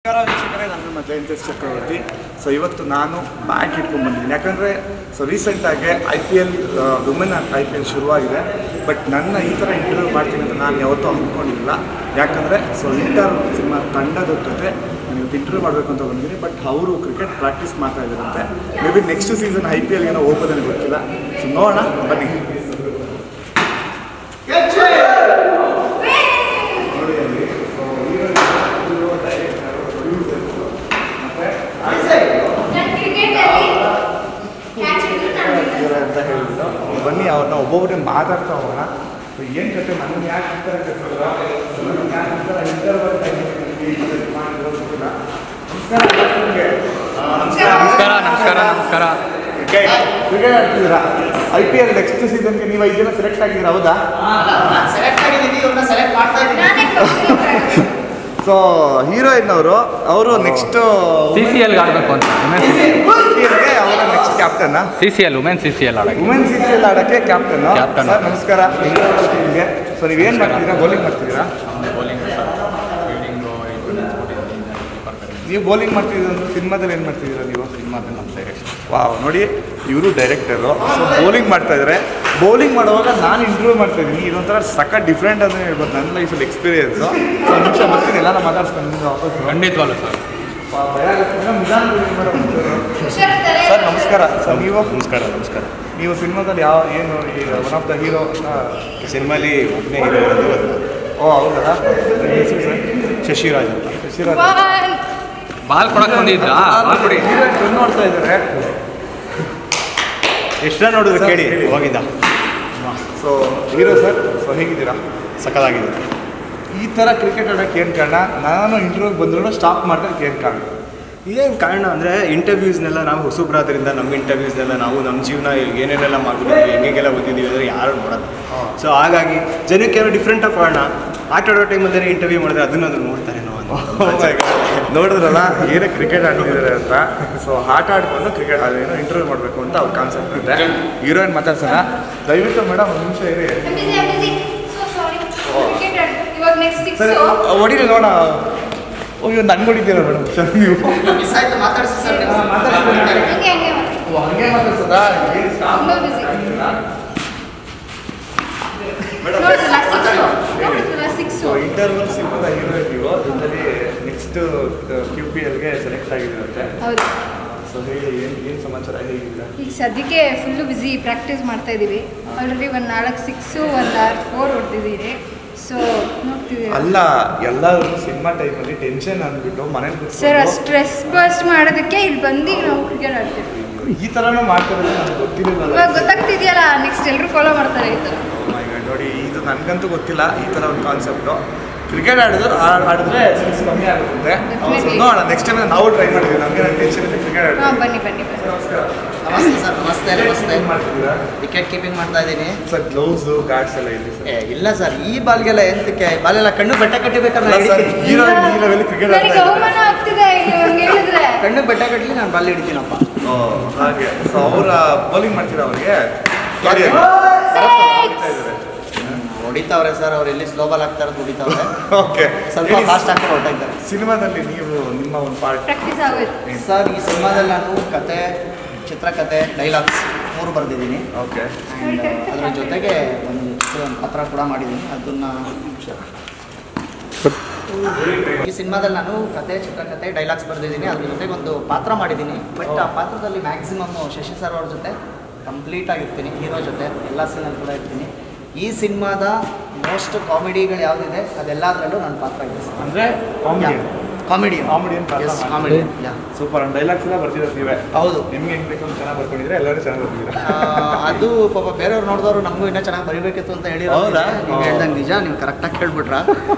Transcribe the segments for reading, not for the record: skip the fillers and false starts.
ನಮಸ್ಕಾರ ವೀಕ್ಷಕರೇ, ನಾನು ನಿಮ್ಮ ಜಯಂತೇಶ್ ಚಕ್ರವರ್ತಿ. ಇವತ್ತು ನಾನು ಬ್ಯಾಟ್ ಇಟ್ಕೊಂಡು ಬಂದಿದ್ದೀನಿ. ಯಾಕಂದರೆ ರೀಸೆಂಟಾಗಿ IPL ವುಮೆನ್ IPL ಶುರುವಾಗಿದೆ. ಬಟ್ ನನ್ನ ಈ ಥರ ಇಂಟರ್ವ್ಯೂ ಮಾಡ್ತೀನಿ ಅಂತ ನಾನು ಯಾವತ್ತೂ ಅಂದ್ಕೊಂಡಿಲ್ಲ. ಯಾಕಂದರೆ ಇಂಟರ್ ಸಿನಿಮಾ ತಂಡದ ಜೊತೆ ನಾನು ಇವತ್ತು ಇಂಟರ್ವ್ಯೂ ಮಾಡಬೇಕು ಅಂತ ಬಂದಿದ್ದೀನಿ. ಬಟ್ ಅವರು ಕ್ರಿಕೆಟ್ ಪ್ರಾಕ್ಟೀಸ್ ಮಾಡ್ತಾ ಇದ್ದಾರಂತೆ. May be next season IPL ಏನೋ ಹೋಗೋದೇನೆ ಗೊತ್ತಿಲ್ಲ. ನೋಡೋಣ ಬನ್ನಿ. ಅಂತ ಹೇಳಿದ್ರು. ಬನ್ನಿ ಅವ್ರನ್ನ ಒಬ್ಬೊಬ್ಬರೇ ಮಾತಾಡ್ತಾ ಹೋಗೋಣ. ಏನು ಕತೆ, ನನ್ನ ಯಾಕೆ ಈ ಥರ ಕಟ್ಟಿಲ್ಲ, ಯಾಕೆ ಈ ಥರ ಇಂಟರ್ವಲ್ ನಮಸ್ಕಾರ. ಕ್ರಿಕೆಟ್ ಆಡ್ತಿದ್ದೀರಾ? IPL ನೆಕ್ಸ್ಟ್ ಸೀಸನ್ಗೆ ನೀವು 5 ಜನ ಸೆಲೆಕ್ಟ್ ಆಗಿದ್ದೀರಾ? ಹೌದಾ? ಸೊ ಹೀರೋಯಿನ್ ಅವರು ನೆಕ್ಸ್ಟ್ CCL ಆಡಬೇಕು ಅಂತ. ಅವರ next captain CCL women CCL ಆಡಕ್ಕೆ. ವುಮೆನ್ CCL ಆಡಕ್ಕೆ ಕ್ಯಾಪ್ಟನ್. ಸರ್ ನಮಸ್ಕಾರ. ನಿಮಗೆ ಸೊ ನೀವೇನು ಮಾಡ್ತಿದ್ದೀರಾ? ಬೌಲಿಂಗ್ ಮಾಡ್ತಿದ್ದೀರಾ? ನೀವು ಬೌಲಿಂಗ್ ಮಾಡ್ತಿದ್ದೀರ ಅಂದ್ರೆ ಸಿನಿಮಾದಲ್ಲಿ ಏನು ಮಾಡ್ತಿದ್ದೀರಾ? ನೀವು ಸಿನಿಮಾದಲ್ಲಿ ನಮ್ಮ ಡೈರೆಕ್ಷನ್. ವಾವ್, ನೋಡಿ ಇವರು ಡೈರೆಕ್ಟರು. ಸೊ ಬೌಲಿಂಗ್ ಮಾಡ್ತಾಯಿದ್ದಾರೆ. ಬೌಲಿಂಗ್ ಮಾಡುವಾಗ ನಾನು ಇಂಟರ್ವ್ಯೂ ಮಾಡ್ತಾಯಿದ್ದೀನಿ. ಇದೊಂಥರ ಸಖತ್ ಡಿಫ್ರೆಂಟ್ ಅಂದರೆ ಹೇಳ್ಬೋದು ನನ್ನ ಲೈಫಲ್ಲಿ ಎಕ್ಸ್ಪೀರಿಯನ್ಸು. ಸೊ ನಿಮಿಷ ಬರ್ತೀನಿ, ಎಲ್ಲ ಮಾತಾಡ್ಸ್ಕೊಂಡು ವಾಪಸ್. ಖಂಡಿತವಾಗ್ಲೂ ಸರ್. ಸರ್ ನಮಸ್ಕಾರ. ಸರ್ ನೀವು? ನಮಸ್ಕಾರ. ನೀವು ಸಿನಿಮಾದಲ್ಲಿ ಏನು ಒನ್ ಆಫ್ ದ ಹೀರೋ ಸಿನಿಮಾಲಿ ಒಬ್ಬನೇ ಹೀರೋ ಇರೋದು. ಓ ಹೌದಾ? ಹೆಸರು ಸರ್? ಶಶಿರಾಜ್ ಅಂತ. ಶಶಿರಾಜ್ ಬಾಲ್ ಕೊಡಕ್ಕೆ ಬಂದಿದ್ರಾ? ನೋಡಿ ಹೀರೋಯಿನ್ ನೋಡ್ತಾ ಇದ್ದಾರೆ. ಎಷ್ಟು ಜನ ನೋಡಿದ್ರು ಕೇಳಿ ಹೋಗಿದ್ದ. ಸೊ ಹೀರೋ ಸರ್, ಸೊ ಹೇಗಿದ್ದೀರಾ? ಸಕ್ಕತ್ತಾಗಿದೆ. ಈ ಥರ ಕ್ರಿಕೆಟ್ ಆಡೋಕ್ಕೆ ಏನು ಕಾರಣ? ನಾನು ಇಂಟರ್ವ್ಯೂಗೆ ಬಂದರೂ ಸ್ಟಾಪ್ ಮಾಡೋಕ್ಕೆ ಏನು ಕಾರಣ? ಏನು ಕಾರಣ ಅಂದರೆ ಇಂಟರ್ವ್ಯೂಸ್ನೆಲ್ಲ ನಾವು ಹೊಸಬ್ರಾದ್ರಿಂದ ನಮ್ಮ ಇಂಟರ್ವ್ಯೂಸ್ನೆಲ್ಲ ನಾವು ನಮ್ಮ ಜೀವನ ಏನೇನೆಲ್ಲ ಮಾಡ್ಬಿಟ್ಟಿದ್ವಿ, ಹೆಂಗೆಲ್ಲ ಓದಿದ್ದೀವಿ ಅಂದರೆ ಯಾರು ನೋಡೋದು. ಸೊ ಹಾಗಾಗಿ ಜನಕ್ಕೆ ಏನೋ ಡಿಫ್ರೆಂಟಾಗಿ ಕೊಡೋಣ. ಆಟ ಆಡೋ ಟೈಮಲ್ಲೇ ಇಂಟರ್ವ್ಯೂ ಮಾಡಿದ್ರೆ ಅದನ್ನಾದ್ರೂ ನೋಡ್ತಾರೆ ನಾವು ನೋಡಿದ್ರಲ್ಲ ಏನಕ್ಕೆ ಕ್ರಿಕೆಟ್ ಆಡ್ತಿದ್ದಾರೆ ಅಂತ. ಸೊ ಆಟ ಆಡ್ಕೊಂಡು ಕ್ರಿಕೆಟ್ ಅದೇನೋ ಇಂಟರ್ವ್ಯೂ ಮಾಡಬೇಕು ಅಂತ ಅವ್ರ ಕಾನ್ಸೆಪ್ಟ್ ಇದೆ. ಹೀರೋಯಿನ್ ಮಾತಾಡ್ಸೋಣ. ದಯವಿಟ್ಟು ಮೇಡಮ್ ಒಂದು ನಿಮಿಷ ಇರಿ. ಸರಿ ಹೊಡಿಲಿ ನೋಡ. ಅಯ್ಯೋ ನನ್ಗೆ ಹೊಡಿತೀರ ಮೇಡಮ್ ಸರ್ ನೀವು? ಹಂಗೆ ಮಾತಾಡ್ಸೋದಾ? ಇಂಟರ್ವಲ್ ಸಿನಿಮಾದ ಹೀರೋಯಿನ್ ನೀವು ಅದರಲ್ಲಿ ನೆಕ್ಸ್ಟ್ QPLಗೆ ಸೆಲೆಕ್ಟ್ ಆಗಿದ್ದೀರಂತೆ. ಸೊ ಹೇಳಿ ಏನು ಸಮಾಚಾರ, ಹೇಗಿಲ್ಲ? ಈಗ ಸದ್ಯಕ್ಕೆ ಫುಲ್ಲು ಬ್ಯುಸಿ ಪ್ರಾಕ್ಟೀಸ್ ಮಾಡ್ತಾ ಇದ್ದೀವಿ. ಆಲ್ರೆಡಿ ಒಂದು 4 6 1 4 ಹೊಡೆದಿದ್ದೀರಿ. ಸೊ ನೋಡ್ತಿದ್ದೀವಿ. ಅಲ್ಲ, ಎಲ್ಲರೂ ಸಿನಿಮಾ ಟೈಮಲ್ಲಿ ಟೆನ್ಷನ್ ಅಂದ್ಬಿಟ್ಟು ಮನೇಲಿ ಸರ್ ಸ್ಟ್ರೆಸ್ ಬಸ್ಟ್ ಮಾಡೋದಕ್ಕೆ ಇಲ್ಲಿ ಬಂದು ನಾವು ಕ್ರಿಕೆಟ್ ಆಡ್ತೀವಿ. ಈ ಥರನೂ ಮಾಡ್ತಾರೆ ನನಗೆ ಗೊತ್ತಿರಲಿಲ್ಲ. ಇವಾಗ ಗೊತ್ತಾಗ್ತಿದೆಯಲ್ಲ, ನೆಕ್ಸ್ಟ್ ಎಲ್ಲರೂ ಫಾಲೋ ಮಾಡ್ತಾರೆ ಈ ಥರ. ನೋಡಿ ಇದು ನನಗಂತೂ ಗೊತ್ತಿಲ್ಲ ಈ ಥರ ಒಂದು ಕಾನ್ಸೆಪ್ಟು. ಕ್ರಿಕೆಟ್ ಆಡಿದ್ರೆ ಸ್ಟ್ರೆಸ್ ಕಮ್ಮಿ ಆಗುತ್ತೆ. ನೋಡೋಣ ನೆಕ್ಸ್ಟ್ ಟೈಮ್ ನಾವು ಟ್ರೈ ಮಾಡಿದ್ವಿ. ನಮಗೆ ನನ್ನ ಟೆನ್ಷನ್ ಇದೆ ಕ್ರಿಕೆಟ್ ಆಡಿದ್ರೆ. ಹಾಂ ಬನ್ನಿ. ನಮಸ್ಕಾರ. ನಮಸ್ತೆ ಸರ್. ನಮಸ್ತೆ. ಏನು ಮಾಡ್ತಿದ್ದೀರಾ? ವಿಕೆಟ್ ಕೀಪಿಂಗ್ ಮಾಡ್ತಾ ಇದ್ದೀನಿ ಸರ್. ಗ್ಲೌಸು ಗಾರ್ಡ್ಸ್ ಎಲ್ಲ ಇಲ್ಲಿ ಸರ್? ಇಲ್ಲ ಸರ್, ಈ ಬಾಲ್ಗೆಲ್ಲ ಎಂತಕ್ಕೆ? ಬಾಲೆಲ್ಲ ಕಣ್ಣು ಬೆಟ್ಟ ಕಟ್ಟಬೇಕಲ್ಲ ಸರ್. ಈ ಲೆವೆಲ್ ಕ್ರಿಕೆಟ್ ನನಗೆ ಅವಮಾನ ಆಗ್ತಿದೆ ಹೇಳಿದ್ರೆ. ಕಣ್ಣು ಬೆಟ್ಟ ಕಟ್ಟಲಿ ನಾನು ಬಾಲ್ ಹಿಡಿತೀನಪ್ಪ. ಹಾಗೆ. ಸೊ ಅವರ ಬೌಲಿಂಗ್ ಮಾಡ್ತೀರಾ ಅವ್ರಿಗೆ? ಹೊಡಿತಾವ್ರೆ ಸರ್, ಅವ್ರು ಎಲ್ಲಿ ಸ್ಲೋ ಬಾಲ್ ಆಗ್ತಾರೆ ಹೊಡಿತಾವ್ರೆ. ಓಕೆ. ಸ್ವಲ್ಪ ಫಾಸ್ಟ್ ಆಗ್ತಾರೆ ಹೊರಟಾಗ್ತಾರೆ. ಸಿನಿಮಾದಲ್ಲಿ ನೀವು ನಿಮ್ಮ ಒಂದು ಪಾರ್ಟ್ ಪ್ರಾಕ್ಟೀಸ್ ಆಗೋಯ್ತು ಸರ್. ಈ ಸಿನಿಮಾದಲ್ಲಿ ನಾನು ಕತೆ, ಚಿತ್ರಕಥೆ, ಡೈಲಾಗ್ಸ್ 3 ಬರೆದಿದ್ದೀನಿ. ಓಕೆ. ಆ್ಯಂಡ್ ಅದರ ಜೊತೆಗೆ ಒಂದು ಪಾತ್ರ ಕೂಡ ಮಾಡಿದ್ದೀನಿ. ಅದನ್ನು ಈ ಸಿನಿಮಾದಲ್ಲಿ ನಾನು ಕತೆ, ಚಿತ್ರಕಥೆ, ಡೈಲಾಗ್ಸ್ ಬರೆದಿದ್ದೀನಿ. ಅದ್ರ ಜೊತೆಗೆ ಒಂದು ಪಾತ್ರ ಮಾಡಿದ್ದೀನಿ. ಬಟ್ ಆ ಪಾತ್ರದಲ್ಲಿ ಮ್ಯಾಕ್ಸಿಮಮ್ ಶಶಿ ಸರ್ ಅವ್ರ ಜೊತೆ ಕಂಪ್ಲೀಟ್ ಆಗಿರ್ತೀನಿ. ಹೀರೋ ಜೊತೆ ಎಲ್ಲ ಸೀನಲ್ಲಿ ಕೂಡ ಇರ್ತೀನಿ. ಈ ಸಿನಿಮಾದ ಮೋಸ್ಟ್ ಕಾಮಿಡಿಗಳು ಯಾವುದಿದೆ ಅದೆಲ್ಲದರಲ್ಲೂ ನನ್ನ ಪಾತ್ರ ಇದೆ ಸರ್. ಅಂದರೆ ಕಾಮಿಡಿ ಸೂಪರ್. ಡೈಲಾಗ್ಸ್ ಎಲ್ಲ ಬರ್ತಿರೋದು ನೀವೇ? ಹೌದು. ನಿಮ್ಗೆ ಹೆಂಗೆ ಬೇಕು ಅಂತ ಚೆನ್ನಾಗಿ ಬರ್ಕೊಂಡಿದ್ರೆ ಎಲ್ಲರೂ ಚೆನ್ನಾಗಿ ಬರ್ತಿದ್ದೀರಾ? ಅದು ಪಾಪ ಬೇರೆಯವ್ರು ನೋಡಿದವರು ನಮಗೂ ಇನ್ನೂ ಚೆನ್ನಾಗಿ ಬರೀಬೇಕಿತ್ತು ಅಂತ ಹೇಳಿ. ಹೌದಾ? ನೀವು ಹೇಳ್ದಂಗೆ ನಿಜ, ನೀವು ಕರೆಕ್ಟಾಗಿ ಕೇಳ್ಬಿಟ್ರ.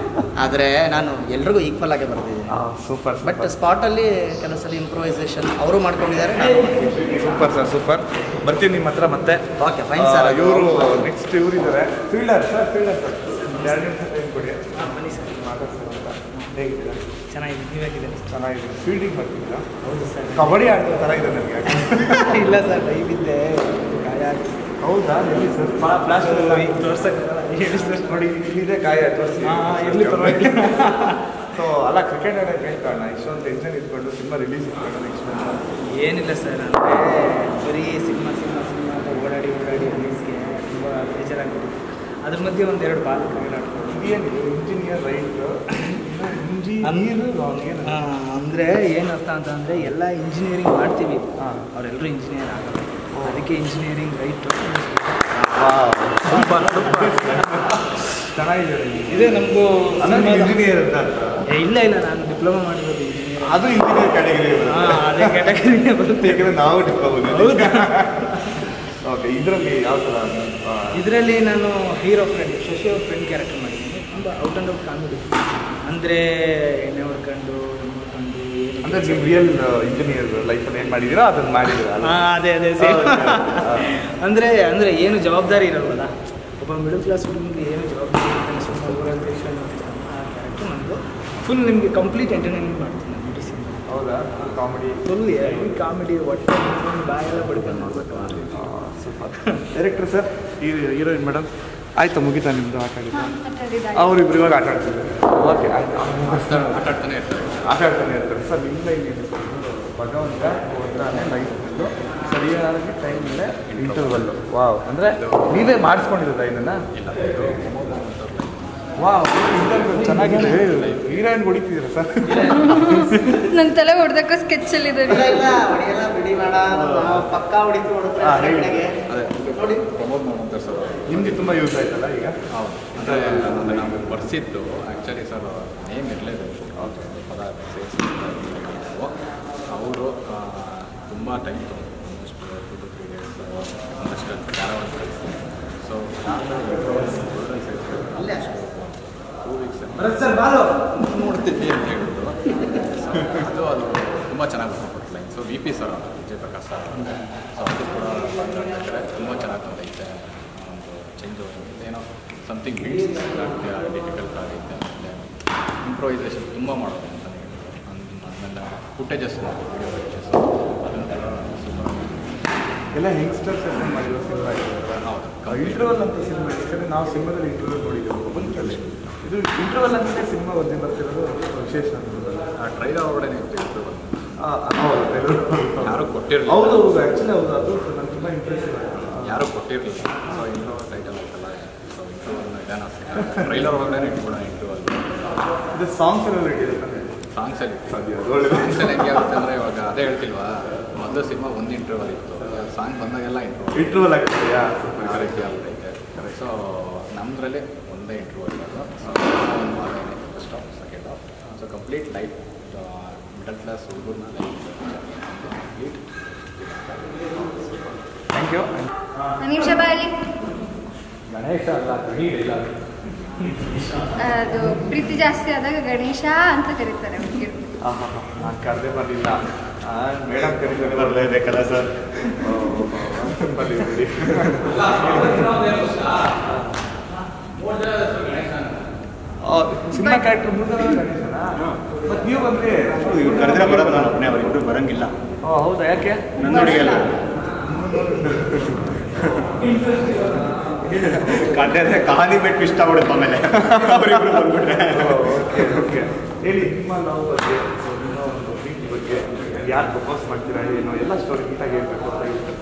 ಆದರೆ ನಾನು ಎಲ್ರಿಗೂ ಈಕ್ವಲ್ ಆಗಿ ಬರ್ತಿದ್ದೀನಿ. ಸೂಪರ್. ಬಟ್ ಸ್ಪಾಟಲ್ಲಿ ಕೆಲವು ಸಲ ಇಂಪ್ರೂವೈಸೇಷನ್ ಅವರು ಮಾಡ್ಕೊಂಡಿದ್ದಾರೆ. Super sir, super. ಬರ್ತೀನಿ ನಿಮ್ಮ ಹತ್ರ ಮತ್ತೆ. Okay fine sir. ಇವರು ನೆಕ್ಸ್ಟ್ ಇವರಿದ್ದಾರೆ ಫೀಲ್ಡರ್ ಸರ್. 2 ನಿಮಿಷ ಟೈಮ್ ಕೊಡಿ. ಬನ್ನಿ ಸರ್. ಮಾತಾಡ್ತಾರೆ ಅಂತ. ಹೇಗಿದ್ದೀರಾ? ಚೆನ್ನಾಗಿದೆ. ನೀವಾಗಿದ್ದೀನಿ? ಚೆನ್ನಾಗಿದೆ. ಫೀಲ್ಡಿಂಗ್ ಮಾಡ್ತಿದ್ದೀರಾ? ಹೌದು ಸರ್. ಕಬಡ್ಡಿ ಆಡ್ತಿರೋ ಥರ ಇದೆ ನನಗೆ. ಇಲ್ಲ ಸರ್, ಕೈ ಬಿದ್ದೆ, ಗಾಯ ಹೌದಾ? ಎಲ್ಲಿ ಸರ್? ಫ್ಲಾಶ್ ತೋರ್ಸಕ್ಕೆ ಹೇಳಿ ಸರ್. ನೋಡಿ ಇಲ್ಲಿದೆ ಗಾಯ, ತೋರಿಸಿ. ಇರಲಿ ಪರವಾಗಿಲ್ಲ. ಸೊ ಅಲ್ಲ ಕ್ರಿಕೆಟ್ ಆಡೋಕ್ಕೆ ಏನು ಕಾರಣ ಇಷ್ಟೊಂದು ಟೆನ್ಷನ್ ಇಟ್ಕೊಂಡು ಸಿನಿಮಾ ರಿಲೀಸ್ ಇಟ್ಕೊಂಡು ನೆಕ್ಸ್ಟ್ ಏನಿಲ್ಲ ಸರ್ ಅಂದರೆ ಬರೀ ಸಿನಿಮಾ ಅಂತ ಓಡಾಡಿ ರಿಲೀಸ್ಗೆ ತುಂಬ ಬೇಜಾರಾಗ್ಬಿಟ್ಟಿದೆ. ಅದ್ರ ಮಧ್ಯೆ ಒಂದೆರಡು ಬಾಲ್ ಕ್ರಿಕೆಟ್ ಆಡ್ಕೊಂಡು ಇದೇನಿದೆ ಇಂಜಿನಿಯರ್ ರೈಟ್ ಅಂದರೆ ಏನು ಅರ್ಥ ಅಂತಂದರೆ ಎಲ್ಲ ಇಂಜಿನಿಯರಿಂಗ್ ಮಾಡ್ತೀವಿ, ಅವರೆಲ್ಲರೂ ಇಂಜಿನಿಯರ್ ಆಗಲ್ಲ, ಅದಕ್ಕೆ ಇಂಜಿನಿಯರಿಂಗ್ ರೈಟ್ ಚೆನ್ನಾಗಿದೆ. ಇದೇ ನಮಗೂ ಇಂಜಿನಿಯರ್ ಅಂತ ಇಲ್ಲ ನಾನು ಡಿಪ್ಲೊಮಾ ಮಾಡಿರೋದು ಇಂಜಿನಿಯರ್. ಅದು ಇಂಜಿನಿಯರ್ ಕ್ಯಾಟಗರಿ. ಅದೇ ಕ್ಯಾಟಗರಿನೇ ಬರುತ್ತೆ. ಯಾಕಂದರೆ ನಾವು ಡಿಪ್ಲೊಮಾ. ಓಕೆ, ಇದರಲ್ಲಿ ಯಾವ ಥರ? ಇದರಲ್ಲಿ ನಾನು ಹೀರೋ ಫ್ರೆಂಡ್ ಶಶಿ ಅವ್ರ ಫ್ರೆಂಡ್ ಕ್ಯಾರೆಕ್ಟರ್ ಮಾಡಿದ್ದೀನಿ. ತುಂಬ ಔಟ್ ಆ್ಯಂಡ್ ಔಟ್ ಕಾಮಿಡಿ, ಅಂದರೆ ಎಣ್ಣೆ ಹೊಡ್ಕೊಂಡು ಅಂದರೆ ನೀವು ರಿಯಲ್ ಇಂಜಿನಿಯರ್ ಲೈಫಲ್ಲಿ ಏನು ಮಾಡಿದ್ದೀರಾ ಅದನ್ನು ಮಾಡಿದ್ದೀರಾ? ಅದೇ ಅಂದರೆ ಏನು ಜವಾಬ್ದಾರಿ ಇರಲ್ವಲ್ಲ, ಒಬ್ಬ ಮಿಡಲ್ ಕ್ಲಾಸ್ ಹುಡುಗನಿಗೆ ಏನು ಜವಾಬ್ದಾರಿ ಇರ್ತಾನೆ, ಆ ಕ್ಯಾರೆಕ್ಟರ್ ನಮ್ಮದು ಫುಲ್ ನಿಮಗೆ ಕಂಪ್ಲೀಟ್ ಎಂಟರ್ಟೈನ್ಮೆಂಟ್ ಮಾಡ್ತೀನಿ ನಾನು ಇಡೀ ಸಿನಿಮಾ. ಹೌದಾ? ಕಾಮಿಡಿ ಫುಲ್ ಕಾಮಿಡಿ, ಒಟ್ಟು ಬಾಯೆಲ್ಲ ಬಡ್ಕೊಂಡು ನೋಡ್ಬೇಕು. Super. Director sir, heroine madam ಆಯಿತು, ಮುಗಿತಾ ನಿಮ್ಮದು ಆಟ ಆಡಿದ್ದು? ಮಾತಾಡಿದಾಗ ಅವರಿಬ್ರು ಇವಾಗ ಆಟ ಆಡ್ತಿದ್ದಾರೆ. ಓಕೆ, ಆಯ್ತು. ಆಟಾಡ್ತಾನೆ ಇರ್ತಾರೆ ಸರ್. ನಿಮ್ಮ ಏನಿದೆ ಸರ್, ಭಗವಂತ ಕೊಡ್ತಾನೆ ಲೈಫ್ನಲ್ಲೂ ಸರಿಯಾಗಿ ಟೈಮಲ್ಲೇ ಇಂಟರ್ವಲ್ಲು. ವಾವ್, ಅಂದರೆ ನೀವೇ ಮಾಡಿಸ್ಕೊಂಡಿರೋದಾ ಇದನ್ನು? ವಾವ್, ಇಂಟರ್ವಲ್ ಚೆನ್ನಾಗಿದೆ. ಹೀರೋಯಿನ್ ಹೊಡಿತಿದ್ದೀರಾ ಸರ್? ನನ್ನ ತಲೆ ಹೊಡೆದಕ್ಕೂ ಸ್ಕೆಚ್ಚಲ್ಲಿದೆ. ಹೊಡಿಯಲ್ಲ ಬಿಡಿ ಬೇಡ, ಪಕ್ಕಾ ಹೊಡಿತು ಅದೇ ಪ್ರಮೋದ್ ಮಾಡ್ತಾರೆ ಸರ್. ನಿಮಗೆ ತುಂಬ ಯೂಸ್ ಆಯ್ತಲ್ಲ ಈಗ? ಹೌದು, ಅಂದರೆ ನಾವು ಬರ್ಸಿದ್ದು ಆ್ಯಕ್ಚುಲಿ ಸರ್ ನೇಮ್ ಇರಲೇಬೇಕು ಪದ ಸೇರಿಸಿದ್ದು. ಅವರು ತುಂಬ ಟೈಮ್ ತೊಗೊಂಡು ಆಲ್ಮೋಸ್ಟ್ 2 to 3 days ಒಂದಷ್ಟು ಕ್ಯಾರವನ್ ಕಳಿಸಿ. ಸೊ ಅಲ್ಲೇ ಅಷ್ಟು 2 weeks ನೋಡ್ತಿದ್ವಿ ಅಂತ ಹೇಳಿದ್ರು. ಅದು ತುಂಬ ಚೆನ್ನಾಗಿ ಬಂದ್ಬಿಟ್ಟು line. So we P sir, Vijay Prakash sir, so ಅದು ಕೂಡ ಮಾತಾಡ್ತಾರೆ, ತುಂಬ ಚೆನ್ನಾಗಿ ಬಂದೈತೆ. ಒಂದು ಚೇಂಜ್ ಏನೋ ಸಮಥಿಂಗ್ ಬೀಟ್ಸ್ ಡಿಫಿಕಲ್ಟ್ ಆಗುತ್ತೆ. ಆಮೇಲೆ ಇಂಪ್ರೊವೈಸೇಷನ್ ತುಂಬ ಮಾಡೋದು ಅಂತಲೇ ಹೇಳಿದ್ರು. ಆಮೇಲೆ ಫುಟೇಜಸ್ ವಿಡಿಯೋ ಫುಟೇಜಸ್ ಅದನ್ನೆಲ್ಲ ಸೂಪರ್. ಎಲ್ಲ ಯಂಗ್ಸ್ಟರ್ಸ್ ಎಲ್ಲ ಮಾಡಿರೋ ಸಿನಿಮಾ ಇದೆ. ಹೌದು, ಇಂಟರ್ವಲ್ ಅಂತ ಸಿನಿಮಾ. ಯಾಕಂದರೆ ನಾವು ಸಿನಿಮಾದಲ್ಲಿ ಇಂಟರ್ವಲ್ ನೋಡಿದ್ದೇವೆ ಒಂದ್ರಲ್ಲಿ. ಇದು ಇಂಟರ್ವಲ್ ಅಂತಲೇ ಸಿನಿಮಾ ಒಂದೇ ಬರ್ತಿರೋದು ವಿಶೇಷ ಅನ್ಬೋದಲ್ಲ? ಆ ಟ್ರೈಲರ್ ಒಳಗಡೆ ಇರ್ತಿದ್ರು, ಯಾರೂ ಕೊಟ್ಟಿರಲಿಲ್ಲ. ಹೌದು, ಆ್ಯಕ್ಚುಲಿ ಹೌದು, ಅದು ನನಗೆ ತುಂಬ ಇಂಟ್ರೆಸ್ಟಿಂಗ್ ಆಯಿತು. ಯಾರೂ ಕೊಟ್ಟಿರಲಿಲ್ಲ. ಸೊ ಇಂಟರ್ವಲ್ ಟೈಟಲ್ ಆಯ್ತಲ್ಲ, ಸೊ ಇಂಟರ್ವಲ್ ಇದಾನ ಟ್ರೈಲರ್ ಒಳಗಡೆ ಇಟ್ಬಿಡೋಣ ಇಂಟರ್ವಲ್. ಇದು ಸಾಂಗ್ಸ್ ಎಲ್ಲ ರೆಡಿ ತಾನೆ? ಸಾಂಗ್ಸಲ್ಲಿ ಒಳ್ಳೆ ಸಾಂಗ್ಸಲ್ಲಿ ಹೆಂಗೆ ಆಗುತ್ತೆ ಅಂದರೆ, ಇವಾಗ ಅದೇ ಹೇಳ್ತಿಲ್ವಾ, ಮೊದಲು ಸಿನಿಮಾ ಒಂದು ಇಂಟರ್ವಲ್ ಇತ್ತು, ಸಾಂಗ್ ಬಂದಾಗೆಲ್ಲ ಇಂಟರ್ವಲ್ ಆಗ್ತಿದೆಯಾ? ಕರೆಕ್ಟ್ ಆಗ್ತೈತೆ. ಸೊ ನಮ್ಮದ್ರಲ್ಲಿ ಒಂದೇ ಇಂಟರ್ವಲ್ ಇರೋದು. ಸೊ ಒಂದು ಮಾರ್ಗನೇ first half, second half. So complete life middle class ಹುಡುಗರನ್ನ ಕಂಪ್ಲೀಟ್. Thank you. ನಿಮಿಷ ಬಾಯಲ್ಲಿ ಗಣೇಶ ಅಲ್ಲ, ಇಲ್ಲ ಅದು ಪ್ರೀತಿ ಜಾಸ್ತಿ ಆದಾಗ ಗಣೇಶ ಅಂತ ಕರೀತಾರೆ ಹುಡುಗಿರು. ನಾನು ಕರೆದೇ ಬಂದಿಲ್ಲ, ಮೇಡಮ್ ಕರೀತಾರೆ. ಬರಲೇಬೇಕಲ್ಲ ಸರ್? ಬರಲಿ ಬಿಡಿ. ಸಿನಿಮಾ ಕ್ಯಾರೆಕ್ಟರ್ ಮುಂದೆ ಗಣೇಶನ. ಮತ್ತು ನೀವು ಬಂದರೆ ಇವ್ರು ಕರೆದ್ರೆ ಬರೋದು, ನಾನು ಒಬ್ಬನೇ, ಅವರಿಬ್ಬರು ಬರೋಂಗಿಲ್ಲ. ಹೌದಾ? ಯಾಕೆ? ನನ್ನ ಹುಡುಗಿಯಲ್ಲ ಕತೆ ಕಹಾನಿ ಬಿಟ್ಟು ಇಷ್ಟ ಆಗ್ಬಿಡುತ್ತೆ ಆಮೇಲೆ ಅವರಿಬ್ರು ಬಂದ್ಬಿಟ್ರೆ. ಹೇಳಿ, ನಿಮ್ಮ ನಾವು ಬಗ್ಗೆ, ನಿಮ್ಮ ಒಂದು ಪ್ರೀತಿ ಬಗ್ಗೆ, ಯಾರು ಪ್ರಪೋಸ್ ಮಾಡ್ತೀರಾ ಏನೋ ಎಲ್ಲ ಸ್ಟೋರಿ ನೀಟಾಗಿ ಹೇಳ್ಬೇಕು ಅಂತ ಹೇಳ್ತಾರೆ.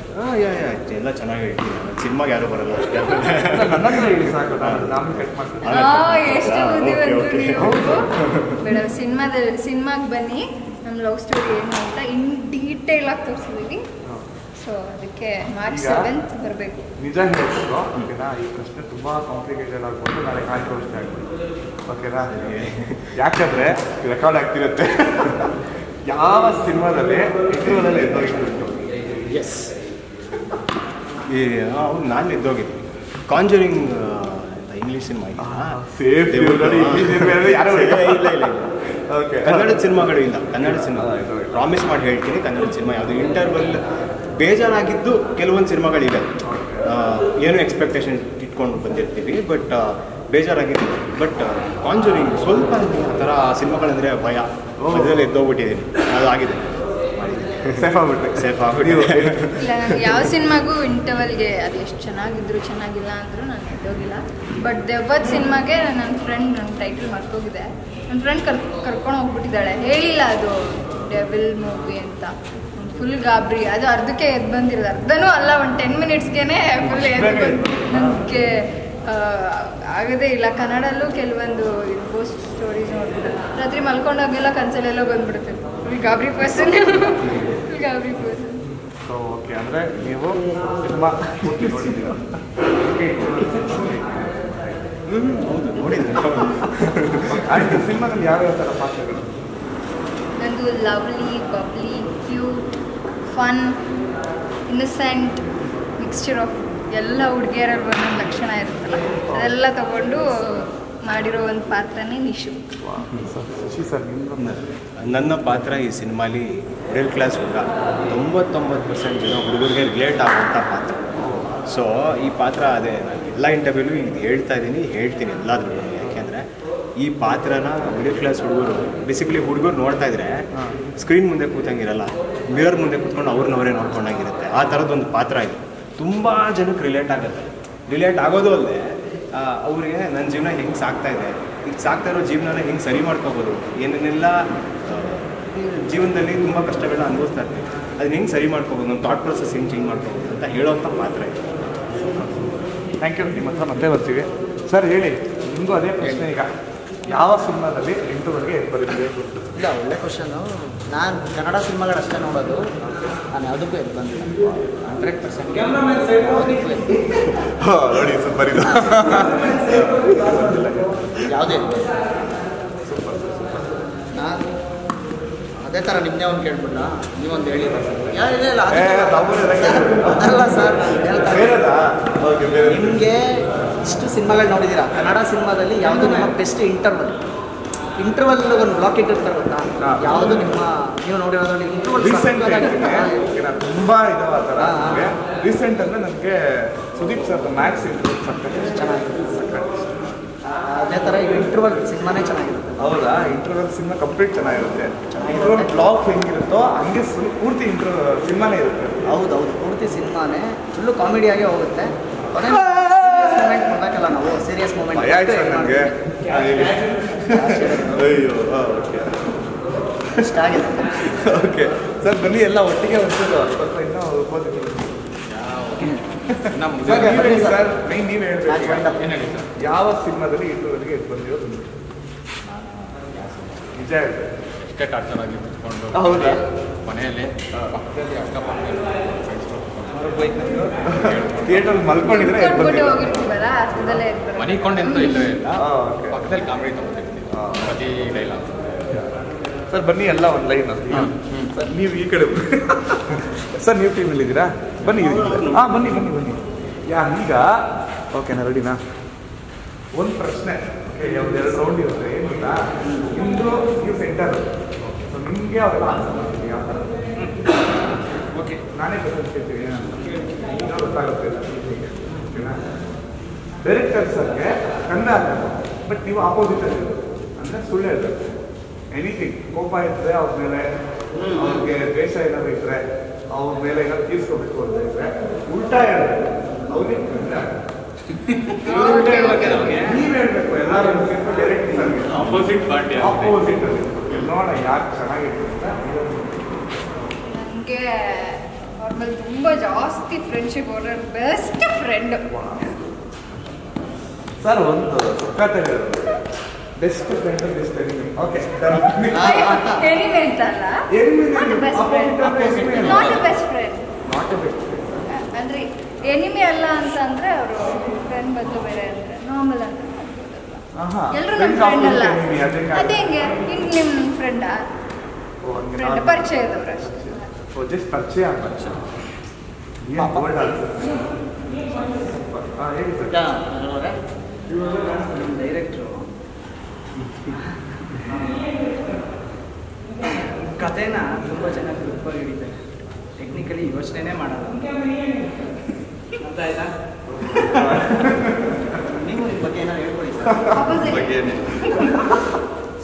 ಎಲ್ಲ ಚೆನ್ನಾಗಿ ಹೇಳ್ತೀನಿ. ಸಿನಿಮಾಗೆ ಯಾರು ಬರಲ್ಲ ಅಷ್ಟೇ. ನನ್ನ ಹತ್ರ ಹೇಳಿ ಸಾಕು, ನಾನು ಕಟ್ ಮಾಡ್ತೀನಿ. ಎಷ್ಟು ಬುದ್ಧಿವಂತರು ನೀವು. ಮೇಡಮ್, ಸಿನಿಮಾಗೆ ಬನ್ನಿ, ನಮ್ಮ ಲವ್ ಸ್ಟೋರಿ ಏನು ಅಂತ ಇನ್ ಡೀಟೇಲ್ ಆಗಿ ತೋರಿಸಿದ್ದೀವಿ. ಸೊ ಅದಕ್ಕೆ ಮಾರ್ಚ್ 7th ಬರಬೇಕು. ನಿಜ ಹೇಳ್ಬೋದು, ಓಕೆನಾ? ಈ ಪ್ರಶ್ನೆ ತುಂಬ ಕಾಂಪ್ಲಿಕೇಟೆಡ್ ಆಗ್ಬೋದು, ನಾಳೆ ಕಾಂಟ್ರವರ್ಸಿ ಆಗ್ಬೋದು, ಓಕೆನಾ? ಯಾಕಂದರೆ ರೆಕಾರ್ಡ್ ಆಗ್ತಿರುತ್ತೆ. ಯಾವ ಸಿನಿಮಾದಲ್ಲಿ ಇಂಟರ್ವಲಲ್ಲಿ ಎದ್ದೋಗಿತ್ತು? ಎಸ್, ಅವ್ನು ನಾನು ಎದ್ದೋಗಿದ್ದೀನಿ. ಕಾಂಜರಿಂಗ್ ಇಂಗ್ಲೀಷ್ ಸಿನಿಮಾ ಸೇಫ್ ಯಾರು ಇಲ್ಲ. ಓಕೆ, ಕನ್ನಡದ ಸಿನಿಮಾಗಳು ಇಲ್ಲ. ಕನ್ನಡ ಸಿನಿಮಾ ಪ್ರಾಮಿಸ್ ಮಾಡಿ ಹೇಳ್ತೀನಿ, ಕನ್ನಡ ಸಿನಿಮಾ ಯಾವುದು ಇಂಟರ್ವಲ್ ಬೇಜಾರಾಗಿದ್ದು ಕೆಲವೊಂದು ಸಿನಿಮಾಗಳಿವೆ. ಏನು ಎಕ್ಸ್ಪೆಕ್ಟೇಷನ್ ಇಟ್ಕೊಂಡು ಬಂದಿರ್ತೀವಿ, ಬಟ್ ಬೇಜಾರಾಗಿದ್ದು. ಬಟ್ ಕಾಂಜರಿಂಗ್ ಸ್ವಲ್ಪ ಆ ಥರ ಸಿನಿಮಾಗಳಂದರೆ ಭಯ, ಅದರಲ್ಲಿ ಎದ್ದೋಗ್ಬಿಟ್ಟಿದ್ದೀನಿ. ಅದು ಆಗಿದೆ, ಸೇಫ್ ಆಗ್ಬಿಟ್ಟು. ಇಲ್ಲ, ನಾನು ಯಾವ ಸಿನಿಮಾಗೂ ಇಂಟರ್ವಲ್ಗೆ ಅದು ಎಷ್ಟು ಚೆನ್ನಾಗಿದ್ರು ಚೆನ್ನಾಗಿಲ್ಲ ಅಂದರೂ ನಾನು ಎದ್ದೋಗಿಲ್ಲ. ಬಟ್ ದೆವ್ವದ ಸಿನಿಮಾಗೆ ನನ್ನ ಫ್ರೆಂಡ್ ನನ್ನ ಟೈಟಲ್ ಮರ್ತೋಗಿದೆ. ನನ್ನ ಫ್ರೆಂಡ್ ಕರ್ಕೊಂಡು ಹೋಗ್ಬಿಟ್ಟಿದ್ದಾಳೆ, ಹೇಳಿಲ್ಲ ಅದು ಡೆವಿಲ್ ಮೂವಿ ಅಂತ. ಫುಲ್ ಗಾಬರಿ, ಅದು ಅರ್ಧಕ್ಕೆ ಎದ್ದು ಬಂದಿರೋದು, ಅರ್ಧನೂ ಅಲ್ಲ, ಒಂದು 10 ಮಿನಿಟ್ಸ್ಗೆ ಫುಲ್ ಎದ್ದು ಬಂದು ನನಗೆ ಆಗೋದೇ ಇಲ್ಲ. ಕನ್ನಡಲ್ಲೂ ಕೆಲವೊಂದು ಗೋಸ್ಟ್ ಸ್ಟೋರೀಸ್ ನೋಡ್ಬಿಟ್ಟು ರಾತ್ರಿ ಮಲ್ಕೊಂಡಾಗೆಲ್ಲ ಕನಸಲ್ಲೆಲ್ಲ ಬಂದ್ಬಿಡುತ್ತೆ. ಫುಲ್ ಗಾಬರಿ ಪರ್ಸನ್, ಫುಲ್ ಗಾಬರಿ ಪರ್ಸನ್. ಸೊ ಓಕೆ, ಅಂದರೆ ನೀವು ಸಿನಿಮಾ ನೋಡಿದ್ದೀರಾ? ಹೌದು, ನೋಡಿದ್ದೆ. ಆ್ಯಂಡ್ ಸಿನಿಮಾದಲ್ಲಿ ಯಾವ್ಯಾವ ಥರ ಪಾತ್ರಗಳು? ನಂದು lovely, bubbly, cute, fun, innocent, mixture of ಎಲ್ಲ ಹುಡುಗಿಯರಲ್ಲಿ ಒಂದೊಂದು ಲಕ್ಷಣ ಇರುತ್ತಲ್ಲ, ಅದೆಲ್ಲ ತಗೊಂಡು ಮಾಡಿರೋ ಒಂದು ಪಾತ್ರನೇ ನಿಶು. ಶಶಿ ಸರ್, ನನ್ನ ಪಾತ್ರ ಈ ಸಿನಿಮಾಲಿ ಮಿಡಲ್ ಕ್ಲಾಸ್ ಹುಡುಗ, 99% ಜನ ಹುಡುಗರಿಗೆ ರಿಲೇಟ್ ಆಗುವಂಥ ಪಾತ್ರ. ಸೊ ಈ ಪಾತ್ರ ಅದೇ ನಾನು ಎಲ್ಲ ಇಂಟರ್ವ್ಯೂಲು ಇದು ಹೇಳ್ತೀನಿ ಎಲ್ಲಾದ್ರೂ. ಯಾಕೆಂದರೆ ಈ ಪಾತ್ರನ ಮಿಡಲ್ ಕ್ಲಾಸ್ ಹುಡುಗರು, ಬೇಸಿಕಲಿ ಹುಡುಗರು ನೋಡ್ತಾ ಇದ್ರೆ ಸ್ಕ್ರೀನ್ ಮುಂದೆ ಕೂತಂಗಿರಲ್ಲ, ಮಿರರ್ ಮುಂದೆ ಕೂತ್ಕೊಂಡು ಅವ್ರನ್ನವರೇ ನೋಡ್ಕೊಂಡಾಗಿರುತ್ತೆ. ಆ ಥರದ್ದೊಂದು ಪಾತ್ರ ಇದು ತುಂಬ ಜನಕ್ಕೆ ರಿಲೇಟ್ ಆಗುತ್ತೆ. ರಿಲೇಟ್ ಆಗೋದು ಅಲ್ಲದೆ ಅವರಿಗೆ ನನ್ನ ಜೀವನ ಹೆಂಗೆ ಸಾಗ್ತಾಯಿದೆ, ಈಗ ಸಾಗ್ತಾ ಇರೋ ಜೀವನನ ಹೆಂಗೆ ಸರಿ ಮಾಡ್ಕೋಬೋದು, ಏನೇನೆಲ್ಲ ಜೀವನದಲ್ಲಿ ತುಂಬ ಕಷ್ಟಗಳನ್ನ ಅನುಭವಿಸ್ತಾ ಇರ್ತೀವಿ, ಅದನ್ನ ಹೆಂಗೆ ಸರಿ ಮಾಡ್ಕೋಬೋದು, ನಮ್ಮ ಥಾಟ್ ಪ್ರೊಸೆಸ್ ಹೆಂಗೆ ಚೇಂಜ್ ಮಾಡ್ಕೋಬೋದು ಅಂತ ಹೇಳೋವಂಥ ಪಾತ್ರ ಇದು. Thank you. ನಿಮ್ಮ ಹತ್ರ ಮತ್ತೆ ಬರ್ತೀವಿ ಸರ್. ಹೇಳಿ, ನಿಮಗೂ ಅದೇ ಪ್ರಶ್ನೆ. ಈಗ ಯಾವ ಸಿನಿಮಾದಲ್ಲಿ ಇಂಟರ್ವ್ಯೂಗೆ ಬರುತ್ತೆ? ಇಲ್ಲ, ಒಳ್ಳೆ ಕ್ವಶನು. ನಾನು ಕನ್ನಡ ಸಿನಿಮಾಗಳಷ್ಟೇ ನೋಡೋದು, ನಾನು ಯಾವುದಕ್ಕೂ ಎದ್ದು ಬಂದಿಲ್ಲ. 100% ನೋಡಿ ಸೂಪರ್ ಇದು. ಯಾವುದೇ ನಾನು ಅದೇ ಥರ ನಿಮ್ಮನ್ನೇ ಒಂದು ಕೇಳ್ಬಿಟ್ಟ, ನೀವೊಂದು ಹೇಳಿ. ಅಲ್ಲ ಸರ್, ನಿಮಗೆ ಇಷ್ಟು ಸಿನಿಮಾಗಳು ನೋಡಿದ್ದೀರಾ, ಕನ್ನಡ ಸಿನಿಮಾದಲ್ಲಿ ಯಾವುದು ನಿಮ್ಮ ಬೆಸ್ಟ್ ಇಂಟರ್ವಲ್ ಒಂದು ಬ್ಲಾಕ್ ಇಟ್ಟಿರ್ತಾರೆ ಗೊತ್ತಾ, ಯಾವುದು ನಿಮ್ಮ ನೀವು ನೋಡಿರೋದ್ರಲ್ಲಿ ಇಂಟರ್ವಲ್? ರೀಸೆಂಟ್ ತುಂಬ ಇದಾವ ಆ ಥರ. ರೀಸೆಂಟ್ ಅಂದರೆ ನನಗೆ ಸುದೀಪ್ ಸರ್ ಮ್ಯಾಕ್ಸ್ ಚೆನ್ನಾಗಿದೆ. ಅದೇ ಥರ ಇಂಟರ್ವಲ್ ಸಿನಿಮಾನೇ ಚೆನ್ನಾಗಿರುತ್ತೆ. ಹೌದಾ? ಇಂಟರ್ವಲ್ ಸಿನಿಮಾ ಕಂಪ್ಲೀಟ್ ಚೆನ್ನಾಗಿರುತ್ತೆ. ಇಂಟರ್ವಲ್ ಬ್ಲಾಕ್ ಹೆಂಗಿರುತ್ತೋ ಹಂಗೆ ಪೂರ್ತಿ ಸಿನಿಮಾನೇ ಇರುತ್ತೆ. ಹೌದು, ಪೂರ್ತಿ ಸಿನಿಮಾನೇ ಫುಲ್ಲು ಕಾಮಿಡಿಯಾಗೆ ಹೋಗುತ್ತೆ. ಮೂಮೆಂಟ್ ನೋಡಬೇಕಲ್ಲ ನಾವು, ಸೀರಿಯಸ್ ಮೂಮೆಂಟ್. ನನಗೆ ಅಯ್ಯೋ, ಇಷ್ಟ ಆಗಿದೆ. ಓಕೆ ಸರ್, ಬನ್ನಿ ಎಲ್ಲ ಒಟ್ಟಿಗೆ ಹೊಸದು ಸ್ವಲ್ಪ ಇನ್ನೂ ಓದ್ತೀವಿ ಸರ್. ನೀವು ಹೇಳ್ಬೇಕು, ಯಾವ ಸಿನಿಮಾದಲ್ಲಿ ಇಂಟರ್ವ್ಯೂಗೆ ಬಂದಿರೋದು ನಿಜ ಹೇಳ್ಬೇಕು. ಎಷ್ಟೇ ಟಾರ್ಚರ್ ಆಗಿ ಕುತ್ಕೊಂಡು ಹೌದಾ? ಮನೆಯಲ್ಲಿ ಪಕ್ಕದಲ್ಲಿ ಅಕ್ಕಪಕ್ಕ ಥಿಯೇಟರ್ ಮಲ್ಕೊಂಡಿದ್ರೆ ಹೋಗಿರ್ತೀವಲ್ಲ, ಅರ್ಥದಲ್ಲೇ ಇರ್ತಾರೆ. ಮನಿಕೊಂಡೆಂತೂ ಇಲ್ಲವೇ ಇಲ್ಲ, ಪಕ್ಕದಲ್ಲಿ ಕಾಮಿಡಿ ತಗೊಂಡಿರ್ತೀವಿ ಪ್ರತಿ ಡೈಲಾಗ್. ಸರ್ ಬನ್ನಿ, ಎಲ್ಲ ಒಂದು ಲೈನ್ ಸರ್. ನೀವು ಈ ಕಡೆ ಸರ್, ನೀವು ಟೀಮಲ್ಲಿದ್ದೀರಾ? ಬನ್ನಿ. ಹಾಂ, ಬನ್ನಿ. ಈಗ ಓಕೆನಾ, ರೆಡಿನಾ? ಒಂದು ಪ್ರಶ್ನೆ. ಓಕೆ, ಒಂದು 2 ರೌಂಡ್ ಇರುತ್ತೆ. ಏನು ಗೊತ್ತಾ, ನಿಮ್ಮದು ನೀವು ಸೆಂಟರ್, ಸೊ ನಿಮಗೆ ಅವೆಲ್ಲ ಆನ್ಸರ್ ಮಾಡ್ತೀವಿ ಯಾವ ಥರ. ಓಕೆ, ನಾನೇ ಗೊತ್ತಿರ್ತೀನಿ, ಗೊತ್ತಾಗುತ್ತೆ. ಓಕೆನಾ? ಡೈರೆಕ್ಟರ್ ಸರ್ಗೆ ಕನ್ನಡ ಆಗಲ್ಲ, ಬಟ್ ನೀವು ಆಪೋಸಿಟ್ ಆಗಿರೋದು, ಅಂದರೆ ಸುಳ್ಳು ಹೇಳ್ಬೇಕು. ಎನಿಥಿಂಗ್, ಕೋಪ ಇದ್ದರೆ ಅವ್ರ ಮೇಲೆ, ಅವ್ರಿಗೆ ದ್ವೇಷ ಏನಾದ್ರು ಇದ್ದರೆ ಅವ್ರ ಮೇಲೆ ಏನಾದ್ರು ತೀರ್ಸ್ಕೋಬೇಕು ಅಂತ ಇದ್ರೆ ಉಲ್ಟಾ ಹೇಳ್ಬೇಕು. ಅವ್ರಿಗೆ ನೀವು ಹೇಳ್ಬೇಕು. ಎಲ್ಲರೂ ಡೈರೆಕ್ಟ್ ಸರ್ಗೆ ಆಪೋಸಿಟ್ ಪಾರ್ಟಿ ಆಪೋಸಿಟ್ ಅಲ್ಲಿ ನೋಡ ಯಾಕೆ ಚೆನ್ನಾಗಿರುತ್ತೆ ಅಂತ. ನನಗೆ ಅವ್ರ ಮೇಲೆ ತುಂಬ ಜಾಸ್ತಿ ಫ್ರೆಂಡ್ಶಿಪ್, ಅವ್ರ ಬೆಸ್ಟ್ ಫ್ರೆಂಡ್. ಸರ್, ಒಂದು ಸಕ್ಕತ್ತಾಗಿ best friend, best enemy. Okay, enemy ಅಂತಲ್ಲ, ನಾಟ್ ಬೆಸ್ಟ್ ಫ್ರೆಂಡ್. ಅಂದ್ರೆ ಎನಿಮಿ ಅಲ್ಲ ಅಂತ ಅಂದ್ರೆ ಅವರು ಫ್ರೆಂಡ್ ಬದಲು ಬೇರೆ ಅಂದ್ರೆ ನಾರ್ಮಲ್ ಅಂತ ಎಲ್ಲರೂ ನಮ್ಮ ಫ್ರೆಂಡ್ ಅಲ್ಲ. ಅದೇ ಹೆಂಗೆ ನಿಮ್ಮ ಫ್ರೆಂಡಾ? ಫ್ರೆಂಡ್ ಪರಿಚಯದವ್ರು ಅಷ್ಟೇ. ಜಸ್ಟ್ ಪರಿಚಯ ಆಗ್ಬಾರ್ದು. ಹೇಳಿ ಸರ್. ನಮ್ಮ ಡೈರೆಕ್ಟ್ರು ಕಥೆನ ತುಂಬ ಚೆನ್ನಾಗಿ ಗ್ರೂಪಾಗಿ ಹಿಡಿತಾರೆ. ಟೆಕ್ನಿಕಲಿ ಯೋಚನೆ ಮಾಡಲ್ಲ ಅಂತ ಆಯ್ತಾ? ನೀವು ನಿಮ್ಮ ಬಗ್ಗೆ ಏನಾದ್ರು ಹೇಳ್ಕೊಡಿ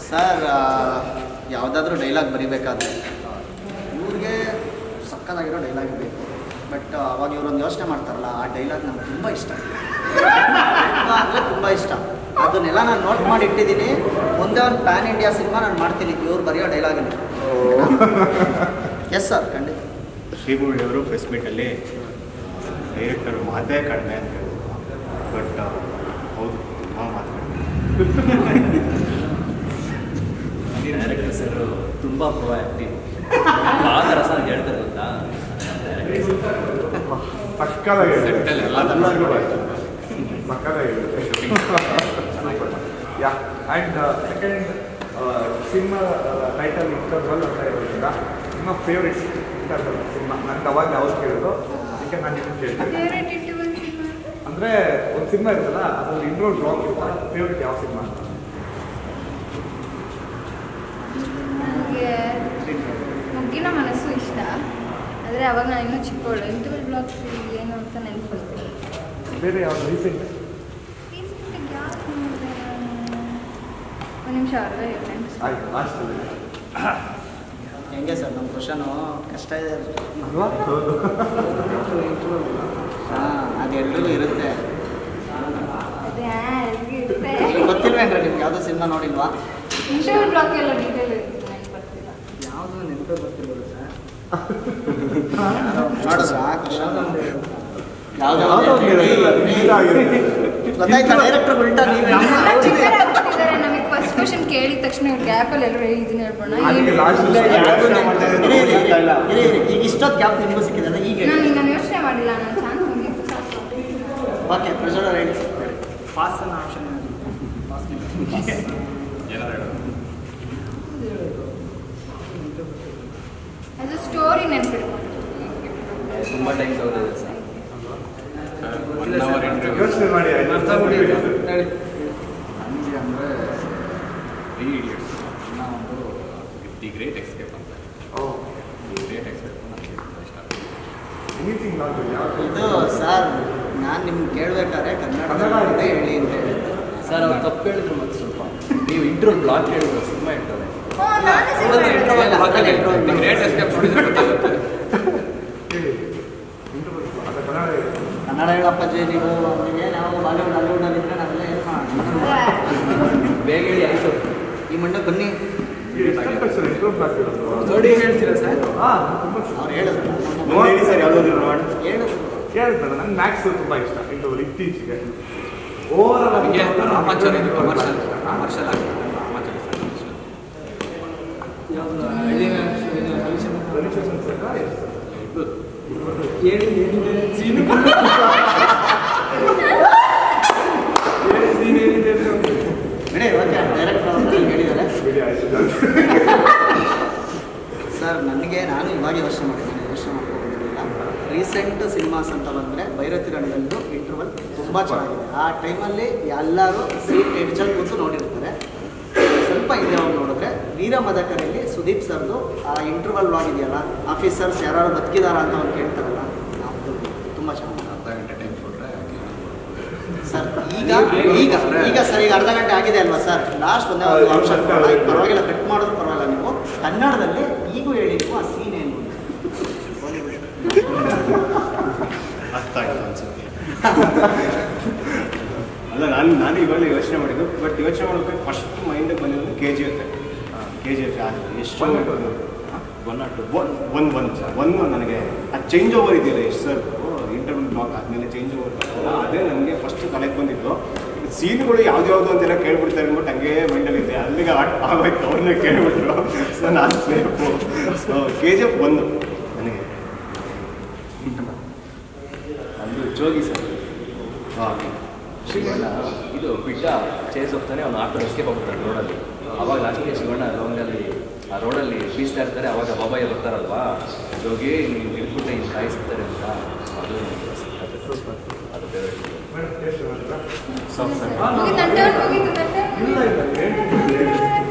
ಸರ್. ಯಾವುದಾದ್ರೂ ಡೈಲಾಗ್ ಬರಿಬೇಕಾದ್ರೆ ಇವ್ರಿಗೆ ಸಕ್ಕತ್ತಾಗಿರೋ ಡೈಲಾಗ್ ಬೇಕು. ಬಟ್ ಅವಾಗ ಇವರೊಂದು ಯೋಚನೆ ಮಾಡ್ತಾರಲ್ಲ, ಆ ಡೈಲಾಗ್ ನಮ್ಗೆ ತುಂಬ ಇಷ್ಟ, ಅಂದರೆ ತುಂಬ ಇಷ್ಟ. ಅದನ್ನೆಲ್ಲ ನಾನು ನೋಟ್ ಮಾಡಿ ಇಟ್ಟಿದ್ದೀನಿ. ಮುಂದೆ ಒಂದು ಪ್ಯಾನ್ ಇಂಡಿಯಾ ಸಿನಿಮಾ ನಾನು ಮಾಡ್ತೀನಿ ಇವ್ರು ಬರೆಯೋ ಡೈಲಾಗಲ್ಲಿ. ಎಸ್ ಸರ್, ಖಂಡಿತ. ಶ್ರೀಮೂರ್ತಿ ಅವರು ಪ್ರೆಸ್ ಮೀಟಲ್ಲಿ ಡೈರೆಕ್ಟರ್ ಮಾತೇ ಕಡಿಮೆ ಅಂತ ಹೇಳಿದ್ರು. ಬಟ್ ಹೌದು, ತುಂಬ ಮಾತಾಡ್ತಾರೆ. ಡೈರೆಕ್ಟರ್ ಸರ್ ತುಂಬ ಪ್ರೊಆಕ್ಟಿವ್. ಭಾಳ ರಸ ಹೇಳ್ತಾರೆ ಗೊತ್ತಾ. ಸೆಟ್ಟಲ್ಲಿ ಎಲ್ಲ yeah and second cinema title interval ಅಂತ ಇರೋದ್ರಿಂದ ನಿಮ್ಮ ಫೇವ್ರೆಟ್ ಇಂಟರ್ವಲ್ ಸಿನಿಮಾ ನನಗೆ ಅವಾಗ ಯಾವ್ದು ಕೇಳೋದು, ಅದಕ್ಕೆ ನಾನು ನಿಮ್ಗೆ ಕೇಳ್ತೀನಿ. ಅಂದರೆ ಒಂದು ಸಿನಿಮಾ ಇರುತ್ತಲ್ಲ ಅದ್ರಲ್ಲಿ ಇಂಟ್ರೋಲ್ ಬ್ಲಾಕ್ ಇರುತ್ತಲ್ಲ, ಫೇವ್ರೆಟ್ ಯಾವ ಸಿನಿಮಾ? ನನಗೆ ಮುಗ್ಗಿನ ಮನಸ್ಸು ಇಷ್ಟ. ಆದರೆ ಅವಾಗ ನಾನು ಇನ್ನೂ ಚಿಕ್ಕವಳು. ಇಂಟರ್ವಲ್ ಬ್ಲಾಗ್ ಏನು ಅಂತ ನೆನಪಿಸ್ತೀನಿ. ಬೇರೆ ಯಾವುದು ರೀಸೆಂಟ್? ರೀಸೆಂಟಾಗಿ ಯಾವ್ದು ನೋಡಿದೆ? ಒಂದು ನಿಮಿಷ ಅವ್ರಿಗೆ ಆಯ್ತು, ಲಾಸ್ಟಲ್ಲಿ ಹೆಂಗೆ ಸರ್ ನಮ್ಮ ಕ್ವಶನು ಕಷ್ಟ ಇದೆ ಅಲ್ವಾ? ಹಾಂ, ಅದೆಲ್ಲರಿಗೂ ಇರುತ್ತೆ. ಅದೇ ಇರುತ್ತೆ. ಗೊತ್ತಿಲ್ವೇನ್ರಿ ನಿಮ್ಗೆ ಯಾವುದೋ ಸಿನಿಮಾ ನೋಡಿಲ್ವಾ? ಇಂಟರ್ವಲ್ ಬ್ಲಾಗ್ ಎಲ್ಲ ಡೀಟೇಲ್ ಇರುತ್ತೆ, ನನಗೆ ಬರ್ತಿಲ್ಲ. ಯಾವುದು ನೆನಪೇ ಬರ್ತಿಲ್ಲ ಸರ್. ನೋಡಿದ್ರಾ ಕ್ವಶನ್? ಗೊತ್ತಾಯ್ತಾ ಡೈರೆಕ್ಟರ್ ಉಲ್ಟಾ ನೀವು ನಮಗೆ ಫಸ್ಟ್ ಕ್ವಶನ್ ಕೇಳಿದ ತಕ್ಷಣ ಇವ್ರು ಗ್ಯಾಪಲ್ಲಿ ಎಲ್ಲರೂ ಇದನ್ನ ಹೇಳ್ಬೋಣ. ಈಗ ಇಷ್ಟೊತ್ತು ಗ್ಯಾಪ್ ನಿಮಗೂ ಸಿಕ್ಕಿದಲ್ಲ ಈಗ ನಾನು ಯೋಚನೆ ಮಾಡಿಲ್ಲ, ನಾನು ಚಾನ್ಸ್ ಹೋಗಿತ್ತು ಸಾಕು. ಓಕೆ ಪ್ರಜೋಡ ಹೇಳಿ. ಪಾಸ್ ಅನ್ನೋ ಆಪ್ಷನ್ ಏನಾರು ಹೇಳೋದು. ಅದು ಸ್ಟೋರಿ ನೆನಪಿಡ್ಕೊಂಡು ತುಂಬ ಟೈಮ್ ತಗೊಳ್ಳೋದು ಸರ್. 1 hour interview. ಯೋಚನೆ ಮಾಡಿ ನನಗೆ ಅಂದರೆ 3 Idiots ಒಂದು ದಿ ಗ್ರೇಟ್ ಎಸ್ಕೇಪ್ ಅಂತ. ದಿ ಗ್ರೇಟ್ ಎಸ್ಕೇಪ್ ನನಗೆ ತುಂಬ ಇಷ್ಟ. ಎನಿಥಿಂಗ್ ನಾಟ್ ಯಾವುದು ಇದು ಸರ್ ನಾನು ನಿಮ್ಗೆ ಕೇಳಬೇಕಾದ್ರೆ ಕನ್ನಡದಲ್ಲಿ ಹೇಳಿ ಅಂತ ಹೇಳಿದ್ದೆ ಸರ್. ಅವ್ರು ತಪ್ಪು ಹೇಳಿದ್ರು ಮತ್ತೆ ಸ್ವಲ್ಪ. ನೀವು ಇಂಟ್ರೋ ಬ್ಲಾಕ್ ಹೇಳಿದ್ರು ಸಿನಿಮಾ ಇರ್ತದೆ. ನಾನು ಸಿನಿಮಾ ದಿ ಗ್ರೇಟ್ ಎಸ್ಕೇಪ್ ನೋಡಿದ್ರೆ ಗೊತ್ತಾಗುತ್ತೆ. ಕನ್ನಡ ಹೇಳಪ್ಪಾಜಿ. ನೀವು ನೀವೇನು ಯಾವ ಬಾಲಿವುಡ್ ಹಾಲಿವುಡಲ್ಲಿ ಇದ್ದರೆ ನಾವೆಲ್ಲ ಏನು ಮಾಡೋಣ. ಬೇಗ ಹೇಳಿ ಆಯಿತು. ಈ ಮಂಡೆ ಬನ್ನಿ. ನೋಡಿ ಹೇಳ್ತೀರಾ ಸರ್? ಅವ್ರು ಹೇಳಿದ್ರು ಹೇಳಿ ಸರ್, ಯಾವುದಾದ್ರು ನೋಡೋಣ. ಹೇಳಿದ್ರು ಕೇಳ್ತಾರೆ. ನಂಗೆ ಮ್ಯಾಕ್ಸ್ ತುಂಬ ಇಷ್ಟ ಇಂಟರ್ವಲ್ ಇತ್ತೀಚೆಗೆ. ಓವರ್ ನನಗೆ ರಾಮಾಚಾರಿ ಕಮರ್ಷಿಯಲ್ ಆಗ್ತದೆ. ರಾಮಾಚಾರಿ ಬಿಡಿ. ಓಕೆ ಡೈರೆಕ್ಟರ್ ಅವರು ಹೇಳಿದ್ದಾರೆ ಸರ್. ನನಗೆ ನಾನು ಇವಾಗ ಯೋಚನೆ ಮಾಡ್ಕೊಂಡಿರಲಿಲ್ಲ. ರೀಸೆಂಟ್ ಸಿನಿಮಾಸ್ ಅಂತ ಬಂದರೆ ಭೈರತಿ ರಣಗಲ್ದು ಇಂಟರ್ವಲ್ ತುಂಬ ಚೆನ್ನಾಗಿದೆ. ಆ ಟೈಮಲ್ಲಿ ಎಲ್ಲರೂ ಸೀಟ್ ಎಡ್ಜಲ್ಲಿ ಕೂತು ನೋಡಿರ್ತಾರೆ. ಸ್ವಲ್ಪ ಇದೆ ಅವ್ರು ನೋಡಿದ್ರೆ ವೀರ ಮದಕರಲ್ಲಿ ಸುದೀಪ್ ಸರ್ದು ಆ ಇಂಟರ್ವಲ್ ವ್ಲಾಗ್ ಇದೆಯಲ್ಲ, ಆಫೀಸರ್ಸ್ ಯಾರು ಬದುಕಿದಾರ ಅಂತ ಅವ್ರು ಕೇಳ್ತಾರಲ್ಲ, ಅದು ತುಂಬ ಚೆನ್ನಾಗಿದೆ. ಅರ್ಧ ಗಂಟೆ ಟೈಮ್ ಕೊಟ್ಟರೆ ಸರ್ ಈಗ ಈಗ ಈಗ ಸರ್ ಈಗ ಅರ್ಧ ಗಂಟೆ ಆಗಿದೆ ಅಲ್ವಾ ಸರ್? ಲಾಸ್ಟ್ ಒಂದೇ ಒಂದು ಆಪ್ಷನ್ ಪರವಾಗಿಲ್ಲ, ಕಟ್ ಮಾಡಿದ್ರು ಪರವಾಗಿಲ್ಲ. ನೀವು ಕನ್ನಡದಲ್ಲಿ ಈಗೂ ಹೇಳಿ ಆ ಸೀನ್ ಏನು ಅರ್ಥ ಆಯ್ತು ಅನ್ಸುತ್ತೆ. ಅಲ್ಲ, ನಾನು ಇವಾಗ ಯೋಚನೆ ಮಾಡಿದ್ದು. ಬಟ್ ಯೋಚನೆ ಮಾಡೋಕ್ಕೆ ಫಸ್ಟ್ ಮೈಂಡಿಗೆ ಬಂದಿದ್ದು KGF. ಎಷ್ಟು 1 ನನಗೆ ಆ ಚೇಂಜ್ ಓವರ್ ಇದೆಯಲ್ಲ ಎಷ್ಟು ಸರ್, ಇಂಟರ್ವ್ಯೂ ಬ್ಲಾಕ್ ಆದಮೇಲೆ ಚೇಂಜ್ ಓವರ್ ಅದೇ ನನಗೆ ಫಸ್ಟ್ ತಲೆಗೆ ಬಂದಿದ್ದು. ಸೀನ್ಗಳು ಯಾವ್ದು ಅಂತೆಲ್ಲ ಕೇಳ್ಬಿಡ್ತಾರೆ ಅಂದ್ಬಿಟ್ಟು ಹಂಗೆ ಮೈಂಡಲ್ಲಿ ಇದೆ. ಅಲ್ಲಿಗೆ ಆಗೋಯ್ತು, ಅವ್ರನ್ನ ಕೇಳ್ಬಿಟ್ರು. ಸೊ ನಾನು ಸೊ KGF 1 ನನಗೆ. ಅದು ಜೋಗಿ ಸರ್. ಶಿವಣ್ಣ ಇದು ಬಿಟ್ಟ ಚೇಸ್ ಹೋಗ್ತಾನೆ, ಅವ್ನು ಆಟೋ ಎಸ್ಕೇಪ್ ಹೋಗ್ತಾನೆ ರೋಡಲ್ಲಿ. ಅವಾಗ ಲಾಸ್ಟಿಗೆ ಶಿವಣ್ಣ ಲಾಂಗಲ್ಲಿ ಆ ರೋಡಲ್ಲಿ ಬೀಸ್ತಾ ಇರ್ತಾರೆ. ಅವಾಗ ಬಾಬಾಯ್ಯ ಬರ್ತಾರಲ್ವಾ, ಜೋಗಿ ನೀನು ಹಿಡ್ಬಿಟ್ಟೆ ಇನ್ನು ಕಾಯಿಸ್ತಾರೆ ಅಂತ. ಅದು ಅದು ಬೇರೆ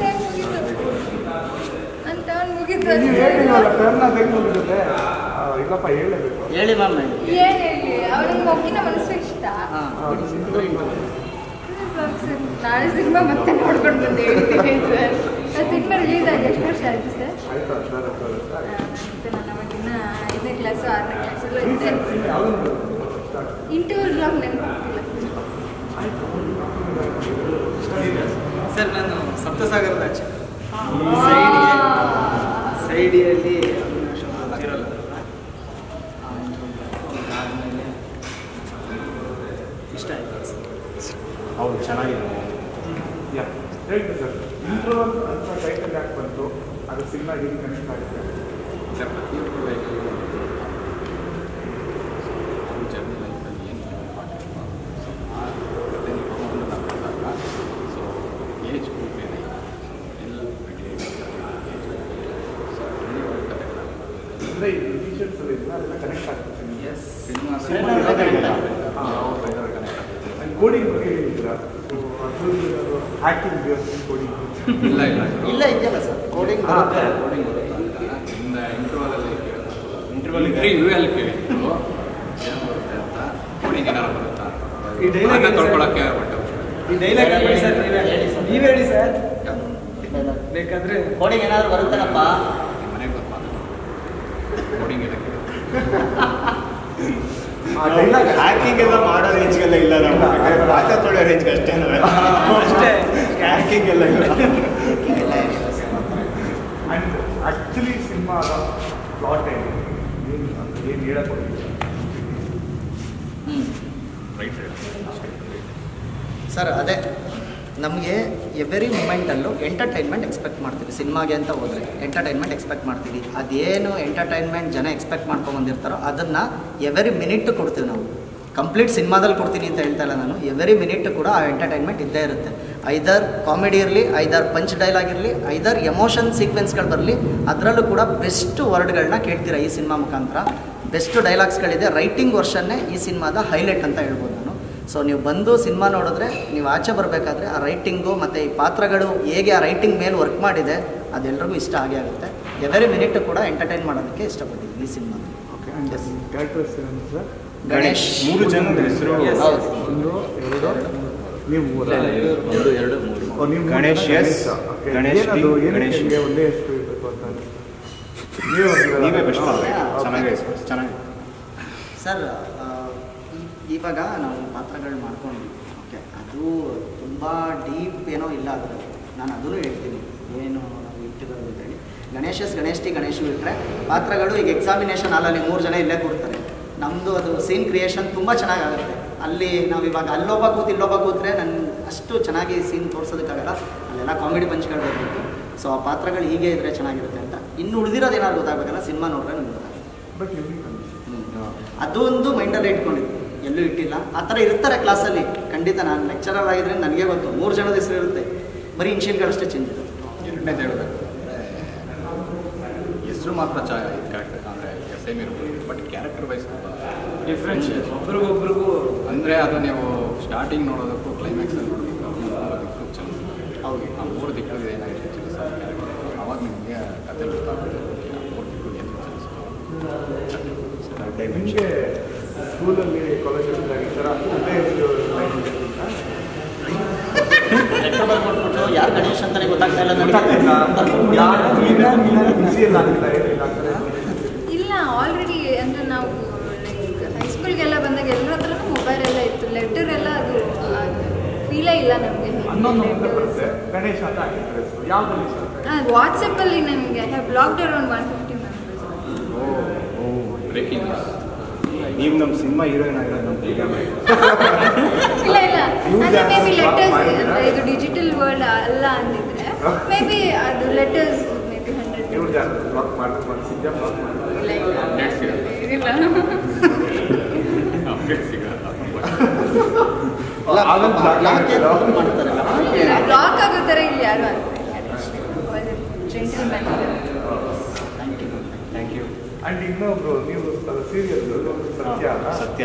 ಇಲ್ಲಪ್ಪ ಹೇಳಬೇಕು. ಹೇಳಿ ಮ್ಯಾಮ್. ಏನ್ ಹೇಳಿ, ಅವ್ರಿಗೆ ಮೊಗ್ಗಿನ ಮನಸ್ಸು ಇಷ್ಟ. ನಾಳೆ ಸಿನಿಮಾ ಮತ್ತೆ ನೋಡ್ಕೊಂಡು ಬಂದು ಹೇಳ್ತೀನಿ ಸರ್. ಸಿನಿಮಾ ರಿಲೀಸ್ ಆಗಿ ಎಷ್ಟು ವರ್ಷ ಆಯ್ತು ಸರ್? ನಾನು ಅವಾಗಿನ್ನ 5ನೇ ಕ್ಲಾಸು 6ನೇ ಕ್ಲಾಸಲ್ಲೂ ಇದ್ದೆ. Interview blog ನೆನಪಾಗ್ತಿಲ್ಲ. ಸರ್ ನಾನು ಸಪ್ತಸಾಗರದ ಆಚೆ ಸೈಡಿಯಲ್ಲಿ ಆದಮೇಲೆ ಇಷ್ಟ ಆಯಿತು ಸರ್. ಹೌದು ಚೆನ್ನಾಗಿದೆ. ಹೇಳಿ ಸರ್, ಇಂಟ್ರೋವಲ್ ಅಂತ ಟೈಟಲ್ ಯಾಕೆ ಬಂತು, ಅದು ಸಿನಿಮಾ ಹೇಗೆ ಕನೆಕ್ಟ್ ಆಗುತ್ತೆ? ಸರ್ ಪ್ರತಿಯೊಬ್ಬರು ಲೈಫಲ್ಲಿ ಅವ್ರ ಜರ್ನಿ ಲೈಫಲ್ಲಿ ಏನು ಇಂಪಾರ್ಟೆಂಟ್ ಸೊ ಆ ಕತೆ ನೀವು ಬಂದಾಗ ಸೊ ಏಜ್ ಗ್ರೂಪ್ ಏನೇ ಎಲ್ಲ ಸೊ ಒಳ್ಳೆ ಕತೆಗಳಾಗುತ್ತೆ. ಅಂದರೆ ಈ ಟಿ-ಶರ್ಟ್ಸ್ ಎಲ್ಲ ಇದೆಯಲ್ಲ ಅದೆಲ್ಲ ಕನೆಕ್ಟ್ ಆಗುತ್ತೆ ಸಿನಿಮಾ ಕನೆಕ್ಟ್ ಆಗುತ್ತೆ. ಕೋಡಿಂಗ್ ಬಗ್ಗೆ ಹೇಳಿದ್ದೀರಾ, ಹ್ಯಾಕಿಂಗ್ ಕೋಡಿಂಗ್ ಇಲ್ಲ ಇದೆಯಲ್ಲ ಸರ್ ಕೋಡಿಂಗ್ ಬರುತ್ತೆ. ಇಂದ ಇಂಟರ್ವಲಲ್ಲಿ ಇಂಟರ್ವ್ಯೂಯಲ್ಲಿ ಕೇಳಿದ್ರು ಏನು ಬರುತ್ತೆ ಅಂತ, ಕೋಡಿಂಗ್ ಏನಾರು ಬರುತ್ತಾ ಈ dialogue ಅಂತ ತೊಳ್ಕೊಳಕ್ಕೆ ಬಟ್ಟೆ ಈ ಡೈಲಾಗ್ ಹೇಳಿ ಸರ್, ನೀವೇ ಹೇಳಿ ಸರ್ ಬೇಕಾದ್ರೆ. ಕೋಡಿಂಗ್ ಏನಾದರೂ ಬರುತ್ತೇನಪ್ಪ? ನಿಮ್ಮ ಮನೆಗೆ ಬಂದು ಕೋಡಿಂಗ್ ಇದಕ್ಕೆ ಆ ಡೈಲಾಗ್ ಹ್ಯಾಕಿಂಗ್ ಎಲ್ಲ ಮಾಡೋ ರೇಂಜ್ಗೆಲ್ಲ ಇಲ್ಲ ನಾವು, ಪಾತ್ರ ತೊಳೆಯೋ ರೇಂಜ್ಗೆ ಅಷ್ಟೇ ಅಷ್ಟೇ ಹ್ಯಾಕಿಂಗ್ ಎಲ್ಲ ಇಲ್ಲ. ಆ್ಯಂಡ್ ಆ್ಯಕ್ಚುಲಿ ಸಿನಿಮಾದ ಪ್ಲಾಟ್ ಏನು ಹೇಳಕ್ಕೆ ರೈಟ್ ಸರ್ ಅದೇ ನಮಗೆ ಎವ್ರಿ ಮೂಮೆಂಟಲ್ಲೂ ಎಂಟರ್ಟೈನ್ಮೆಂಟ್ ಎಕ್ಸ್ಪೆಕ್ಟ್ ಮಾಡ್ತೀವಿ. ಸಿನಿಮಾಗೆ ಅಂತ ಹೋದರೆ ಎಂಟರ್ಟೈನ್ಮೆಂಟ್ ಎಕ್ಸ್ಪೆಕ್ಟ್ ಮಾಡ್ತೀವಿ. ಅದೇನು ಎಂಟರ್ಟೈನ್ಮೆಂಟ್ ಜನ ಎಕ್ಸ್ಪೆಕ್ಟ್ ಮಾಡ್ಕೊಂಬಂದಿರ್ತಾರೋ ಅದನ್ನು ಎವ್ರಿ ಮಿನಿಟ್ ಕೊಡ್ತೀವಿ ನಾವು. ಕಂಪ್ಲೀಟ್ ಸಿನಿಮಾದಲ್ಲಿ ಕೊಡ್ತೀನಿ ಅಂತ ಹೇಳ್ತಾ ಇಲ್ಲ ನಾನು, ಎವ್ರಿ ಮಿನಿಟ್ ಕೂಡ ಆ ಎಂಟರ್ಟೈನ್ಮೆಂಟ್ ಇದ್ದೇ ಇರುತ್ತೆ. ಐದರ್ ಕಾಮಿಡಿ ಇರಲಿ, ಐದರ್ ಪಂಚ್ ಡೈಲಾಗ್ ಇರಲಿ, ಐದರ್ ಎಮೋಷನ್ ಸೀಕ್ವೆನ್ಸ್ಗಳು ಬರಲಿ, ಅದರಲ್ಲೂ ಕೂಡ ಬೆಸ್ಟ್ ವರ್ಡ್ಗಳನ್ನ ಕೇಳ್ತೀರಾ ಈ ಸಿನಿಮಾ ಮುಖಾಂತರ. ಬೆಸ್ಟ್ ಡೈಲಾಗ್ಸ್ಗಳಿದೆ. ರೈಟಿಂಗ್ ವರ್ಷನ್ನೇ ಈ ಸಿನಿಮಾದ ಹೈಲೈಟ್ ಅಂತ ಹೇಳ್ಬೋದು ನಾನು. ಸೊ ನೀವು ಬಂದು ಸಿನಿಮಾ ನೋಡಿದ್ರೆ ನೀವು ಆಚೆ ಬರಬೇಕಾದ್ರೆ ಆ ರೈಟಿಂಗು ಮತ್ತು ಈ ಪಾತ್ರಗಳು ಹೇಗೆ ಆ ರೈಟಿಂಗ್ ಮೇಲೆ ವರ್ಕ್ ಮಾಡಿದೆ ಅದೆಲ್ಲರಿಗೂ ಇಷ್ಟ ಆಗೇ ಆಗುತ್ತೆ. ಎವ್ರಿ ಮಿನಿಟ್ ಕೂಡ ಎಂಟರ್ಟೈನ್ ಮಾಡೋದಕ್ಕೆ ಇಷ್ಟಪಟ್ಟಿದ್ದೀನಿ ಈ ಸಿನಿಮಾ. ಓಕೆ ಆ್ಯಂಡ್ ಕ್ಯಾರೆಕ್ಟರ್ಸ್ ಏನು ಸರ್? ಗಣೇಶ್ 3 ಜನದ ಹೆಸರು ಹೌದು. 1 2 ನೀವು 3 1 2 3 ನೀವು ಗಣೇಶ್, yes. ಗಣೇಶ್, ಏನದು ಗಣೇಶ್. ಏನಕ್ಕೆ ಒಂದೇ ಹೆಸರು ಇರಬೇಕು ಅಂತ ನೀವೇ ಬೆಸ್ಟ್ ಚೆನ್ನಾಗಿದೆ ಚೆನ್ನಾಗಿದೆ ಸರ್ ಇವಾಗ ನಾವು ಪಾತ್ರಗಳು ಮಾಡ್ಕೊಂಡ್ವಿ. ಓಕೆ, ಅದು ತುಂಬ ಡೀಪ್ ಏನೋ ಇಲ್ಲ ಅದರಲ್ಲಿ. ನಾನು ಅದೂ ಹೇಳ್ತೀನಿ ಏನು ನಾವು ಇಟ್ಟಿರೋದು ಅಂತೇಳಿ. ಗಣೇಶ್ ಗಣೇಶು ಇಟ್ಟರೆ ಪಾತ್ರಗಳು ಈಗ ಎಕ್ಸಾಮಿನೇಷನ್ ಹಾಲಲ್ಲಿ 3 ಜನ ಇಲ್ಲೇ ಕೂರ್ತಾರೆ. ನಮ್ಮದು ಅದು ಸೀನ್ ಕ್ರಿಯೇಷನ್ ತುಂಬ ಚೆನ್ನಾಗಾಗುತ್ತೆ. ಅಲ್ಲಿ ನಾವು ಇವಾಗ ಇಲ್ಲೊಬ್ಬ ಕೂತ್ರೆ ನನ್ನ ಅಷ್ಟು ಚೆನ್ನಾಗಿ ಸೀನ್ ತೋರಿಸೋದಕ್ಕಾಗಲ್ಲ. ಅಲ್ಲೆಲ್ಲ ಕಾಮಿಡಿ ಪಂಚ್ಗಳು ಬರಬೇಕು. ಸೊ ಆ ಪಾತ್ರಗಳು ಹೀಗೆ ಇದ್ದರೆ ಚೆನ್ನಾಗಿರುತ್ತೆ ಅಂತ. ಇನ್ನು ಉಳಿದಿರೋದು ಏನಾದ್ರು ಗೊತ್ತಾಗಬೇಕಲ್ಲ, ಸಿನಿಮಾ ನೋಡ್ರೆ ನಮ್ಗೆ ಗೊತ್ತಾಗುತ್ತೆ. ಬಟ್ ಅದು ಒಂದು ಮೈಂಡಲ್ಲೇ ಇಟ್ಕೊಂಡಿದ್ದು, ಎಲ್ಲೂ ಇಟ್ಟಿಲ್ಲ. ಆ ಥರ ಇರ್ತಾರೆ ಕ್ಲಾಸಲ್ಲಿ ಖಂಡಿತ. ನಾನು ಲೆಕ್ಚರರ್ ಆಗಿದ್ರೆ ನನಗೆ ಗೊತ್ತು 3 ಜನದ ಹೆಸರು ಇರುತ್ತೆ, ಬರೀ ಇನ್ಷಿಯಲ್ಗಳಷ್ಟೇ ಚೇಂಜ್ ಇರುತ್ತೆ. ಎರಡನೇದು ಹೇಳಬೇಕು ಹೆಸರು ಮಾತ್ರ ಕರೆಕ್ಟ್ ಅಂದರೆ ಸೇಮ್ ಇರ್ಬೋದು, ಬಟ್ ಕ್ಯಾರೆಕ್ಟರ್ ವೈಸ್ ಡಿಫ್ರೆನ್ಸ್ ಒಬ್ರಿಗೊಬ್ರಿಗೂ ಅಂದರೆ ಅದು ನೀವು ಸ್ಟಾರ್ಟಿಂಗ್ ನೋಡೋದಕ್ಕೂ ಕ್ಲೈಮ್ಯಾಕ್ಸಲ್ಲಿ ನೋಡೋದಕ್ಕೂ ಚಾನ್ಸ್ ಹೌದು. ಆ 3 ದಿಕ್ಕು ಏನಾಗಿರುತ್ತೆ ಚಲಿಸ ಕ್ಯಾರೆಕ್ಟರ್, ಅವಾಗ ನಿಮಗೆ ಕತೆ ಗೊತ್ತಾಗುತ್ತೆ. ಆ 3 ದಿಕ್ಕು ಏನು ನಿಮಗೆ ಸ್ಕೂಲಲ್ಲಿ ಕಾಲೇಜಲ್ಲಿ ಈ ಥರ ಒಂದೇ ಹೆಸರು ಲೆಟರ್ ಬರ್ಕೊಟ್ಬಿಟ್ಟು ಯಾರು ಗಣೇಶ್ ಅಂತಲೇ ಗೊತ್ತಾಗ್ತಾ ಇಲ್ಲ ಇಲ್ಲ, ಆಲ್ರೆಡಿ ಅಂದರೆ ನಾವು ಲೈಕ್ ಹೈಸ್ಕೂಲ್ಗೆಲ್ಲ ಬಂದಾಗ ಎಲ್ಲರ ಹತ್ರನೂ ಮೊಬೈಲ್ ಎಲ್ಲ ಇತ್ತು. ಲೆಟರ್ ಎಲ್ಲ ಅದು ಫೀಲೇ ಇಲ್ಲ ನಮಗೆ. ಗಣೇಶ ಅಂತ ಹಾಕಿರ್ತಾರೆ ಹೆಸರು. ಯಾವ ಗಣೇಶ ಅಂತ? ವಾಟ್ಸಪ್ಪಲ್ಲಿ ನನಗೆ I have blocked around 150 members. Breaking ನೀವು ನಮ್ಮ ಸಿನಿಮಾ ಹೀರೋಯಿನ್ ಆಗಿರೋದು ನಮ್ಮ ಇಲ್ಲ ಅಂದರೆ ಮೇ ಬಿ ಲೆಟರ್ಸ್ ಇದು ಡಿಜಿಟಲ್ ವರ್ಲ್ಡ್ ಅಲ್ಲ ಅಂದಿದ್ರೆ ಮೇ ಬಿ ಅದು ಲೆಟರ್ಸ್ ಮೇ ಬಿ 100. ಇವ್ರು ಜಾಸ್ತಿ ಬ್ಲಾಕ್ ಮಾಡಿಸಿದ್ದೆ ಬ್ಲಾಕ್ ಮಾಡಿ ಇಲ್ಲ ಅಪ್ಡೇಟ್ ಸಿಗಲ್ಲ. ಇದಿಲ್ಲ. ಅಪ್ಡೇಟ್ ಸಿಗಲ್ಲ. ಬ್ಲಾಕ್ ಆಗೋ ಥರ ಇಲ್ಲಿ ಯಾರು ಅಂತ ಜೆಂಟಲ್ಮ್ಯಾನ್. Thank you. ಆ್ಯಂಡ್ ಇನ್ನೊಬ್ರು ನೀವು ಸೀರಿಯಲ್ ಸತ್ಯ ಅಲ್ಲ? ಸತ್ಯ.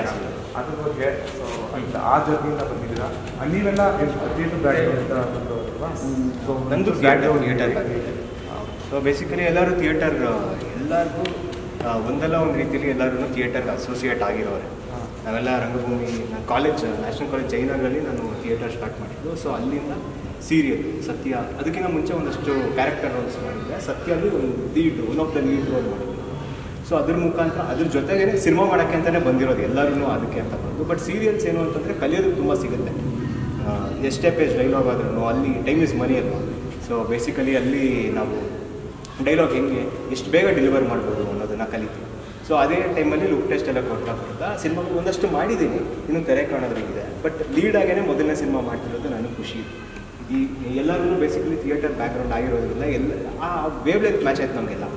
ಅದ್ರ ಬಗ್ಗೆ ಸೊ ಅಂತ ಆ ಜರ್ನಿಯಿಂದ ಬಂದಿದ್ದೀರಾ. ನೀವೆಲ್ಲ ಥಿಯೇಟರ್ ಬ್ಯಾಕ್ಗ್ರೌಂಡ್ ಅಂತ ಬಂದವರಲ್ವಾ? ಸೊ ನಂದು ಬ್ಯಾಕ್ಗ್ರೌಂಡ್ ಥಿಯೇಟರ್. ಸೊ ಬೇಸಿಕಲಿ ಎಲ್ಲರೂ ಥಿಯೇಟರ್ ಎಲ್ಲರಿಗೂ ಒಂದಲ್ಲ ಒಂದು ರೀತಿಯಲ್ಲಿ ಎಲ್ಲರೂ ಥಿಯೇಟರ್ಗೆ ಅಸೋಸಿಯೇಟ್ ಆಗಿರೋರೆ. ನಾವೆಲ್ಲ ರಂಗಭೂಮಿ, ನಾನು ಕಾಲೇಜ್ ನ್ಯಾಷನಲ್ ಕಾಲೇಜ್ ಜೈನಗರಲ್ಲಿ ನಾನು ಥಿಯೇಟರ್ ಸ್ಟಾರ್ಟ್ ಮಾಡಿದ್ದು. ಸೊ ಅಲ್ಲಿಂದ ಸೀರಿಯಲ್ ಸತ್ಯ, ಅದಕ್ಕಿಂತ ಮುಂಚೆ ಒಂದಷ್ಟು ಕ್ಯಾರೆಕ್ಟರ್ ರೋಲ್ಸ್ ಮಾಡಿದ್ದೆ. ಸತ್ಯಲ್ಲಿ ಒಂದು one of the lead role ಮಾಡಿದ್ದೆ. ಸೊ ಅದ್ರ ಮುಖಾಂತರ ಅದ್ರ ಜೊತೆಗೇ ಸಿನಿಮಾ ಮಾಡೋಕ್ಕೆ ಅಂತಲೇ ಬಂದಿರೋದು ಎಲ್ಲರೂ ಅದಕ್ಕೆ ಅಂತ ಬಂದು. ಬಟ್ ಸೀರಿಯಲ್ಸ್ ಏನು ಅಂತಂದರೆ ಕಲಿಯೋದಕ್ಕೆ ತುಂಬ ಸಿಗುತ್ತೆ. ಎಷ್ಟೇ ಪೇಜ್ ಡೈಲಾಗ್ ಆದ್ರೂ ಅಲ್ಲಿ ಟೈಮ್ ಇಸ್ ಮನಿ ಅಲ್ವಾ. ಸೊ ಬೇಸಿಕಲಿ ಅಲ್ಲಿ ನಾವು ಡೈಲಾಗ್ ಹೆಂಗೆ ಎಷ್ಟು ಬೇಗ ಡೆಲಿವರ್ ಮಾಡ್ಬೋದು ಅನ್ನೋದನ್ನು ಕಲಿತೀವಿ. ಸೊ ಅದೇ ಟೈಮಲ್ಲಿ ಲುಕ್ ಟೆಸ್ಟ್ ಎಲ್ಲ ಕೊಡ್ತಾ ಸಿನಿಮಾಗಳು ಒಂದಷ್ಟು ಮಾಡಿದ್ದೀನಿ, ಇನ್ನೂ ತೆರೆ ಕಾಣೋದ್ರಾಗಿದೆ. ಬಟ್ ಲೀಡಾಗೇ ಮೊದಲನೇ ಸಿನಿಮಾ ಮಾಡ್ತಿರೋದು ನನಗೆ ಖುಷಿ. ಈ ಎಲ್ಲರಿಗೂ ಬೇಸಿಕಲಿ ಥಿಯೇಟರ್ ಬ್ಯಾಕ್ಗ್ರೌಂಡ್ ಆಗಿರೋದ್ರಿಂದ ಆ ವೇವ್ ಲೆಂತ್ ಮ್ಯಾಚ್ ಆಯ್ತು ನಮಗೆಲ್ಲ.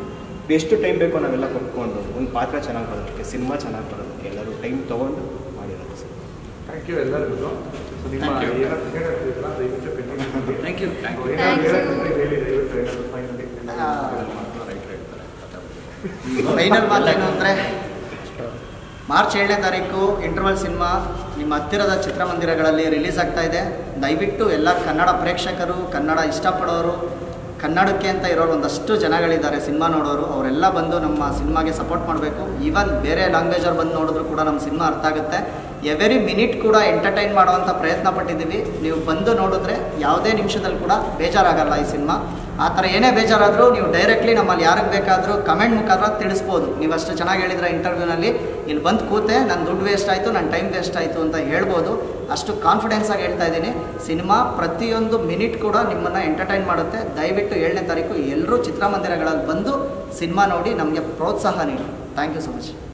ಎಷ್ಟು ಟೈಮ್ ಬೇಕೋ ನಾವೆಲ್ಲ ಕೊಟ್ಕೊಂಡು ಒಂದು ಪಾತ್ರ ಚೆನ್ನಾಗಿ ಬರೋದಕ್ಕೆ, ಸಿನಿಮಾ ಚೆನ್ನಾಗಿ ಬರೋದಕ್ಕೆ ಎಲ್ಲರೂ ಟೈಮ್ ತೊಗೊಂಡು ಮಾಡಿರೋದು ಸರ್. ಥ್ಯಾಂಕ್ ಯು ಎಲ್ಲರಿಗೂ. ಸೊ ನಿಮ್ಮ ಏನಾದ್ರು ಕೇಳಿರ್ತೀರಲ್ಲ ದಯವಿಟ್ಟು ಕಂಟಿನ್ಯೂ. Thank you. ಹೇಳಿ ದಯವಿಟ್ಟು ಏನಾದ್ರು ಫೈನಲಿ ಫೈನಲ್ ಮಾತೇನು ಅಂದರೆ, ಮಾರ್ಚ್ 7ನೇ ತಾರೀಕು ಇಂಟರ್ವಲ್ ಸಿನಿಮಾ ನಿಮ್ಮ ಹತ್ತಿರದ ಚಿತ್ರಮಂದಿರಗಳಲ್ಲಿ ರಿಲೀಸ್ ಆಗ್ತಾ ಇದೆ. ದಯವಿಟ್ಟು ಎಲ್ಲ ಕನ್ನಡ ಪ್ರೇಕ್ಷಕರು, ಕನ್ನಡ ಇಷ್ಟಪಡೋರು, ಕನ್ನಡಕ್ಕೆ ಅಂತ ಇರೋರು ಒಂದಷ್ಟು ಜನಗಳಿದ್ದಾರೆ ಸಿನಿಮಾ ನೋಡೋರು, ಅವರೆಲ್ಲ ಬಂದು ನಮ್ಮ ಸಿನಿಮಾಗೆ ಸಪೋರ್ಟ್ ಮಾಡಬೇಕು. ಈವನ್ ಬೇರೆ ಲ್ಯಾಂಗ್ವೇಜವ್ರು ಬಂದು ನೋಡಿದ್ರು ಕೂಡ ನಮ್ಮ ಸಿನಿಮಾ ಅರ್ಥ ಆಗುತ್ತೆ. ಎವ್ರಿ ಮಿನಿಟ್ ಕೂಡ ಎಂಟರ್ಟೈನ್ ಮಾಡುವಂಥ ಪ್ರಯತ್ನ ಪಟ್ಟಿದ್ದೀವಿ. ನೀವು ಬಂದು ನೋಡಿದ್ರೆ ಯಾವುದೇ ನಿಮಿಷದಲ್ಲಿ ಕೂಡ ಬೇಜಾರಾಗಲ್ಲ ಈ ಸಿನಿಮಾ. ಆ ಥರ ಏನೇ ಬೇಜಾರಾದರೂ ನೀವು ಡೈರೆಕ್ಟ್ಲಿ ನಮ್ಮಲ್ಲಿ ಯಾರಿಗೆ ಬೇಕಾದರೂ ಕಮೆಂಟ್ ಮುಖಾಂತರ ತಿಳಿಸ್ಬೋದು. ನೀವು ಅಷ್ಟು ಚೆನ್ನಾಗಿ ಹೇಳಿದ್ರೆ ಇಂಟರ್ವ್ಯೂನಲ್ಲಿ, ಇಲ್ಲಿ ಬಂದು ಕೂತೆ ನನ್ನ ದುಡ್ಡು ವೇಸ್ಟ್ ಆಯಿತು, ನನ್ನ ಟೈಮ್ ವೇಸ್ಟ್ ಆಯಿತು ಅಂತ ಹೇಳ್ಬೋದು. ಅಷ್ಟು ಕಾನ್ಫಿಡೆನ್ಸಾಗಿ ಹೇಳ್ತಾ ಇದ್ದೀನಿ. ಸಿನಿಮಾ ಪ್ರತಿಯೊಂದು ಮಿನಿಟ್ ಕೂಡ ನಿಮ್ಮನ್ನು ಎಂಟರ್ಟೈನ್ ಮಾಡುತ್ತೆ. ದಯವಿಟ್ಟು 7ನೇ ತಾರೀಕು ಎಲ್ಲರೂ ಚಿತ್ರಮಂದಿರಗಳಲ್ಲಿ ಬಂದು ಸಿನಿಮಾ ನೋಡಿ ನಮಗೆ ಪ್ರೋತ್ಸಾಹ ನೀಡಿ. Thank you so much.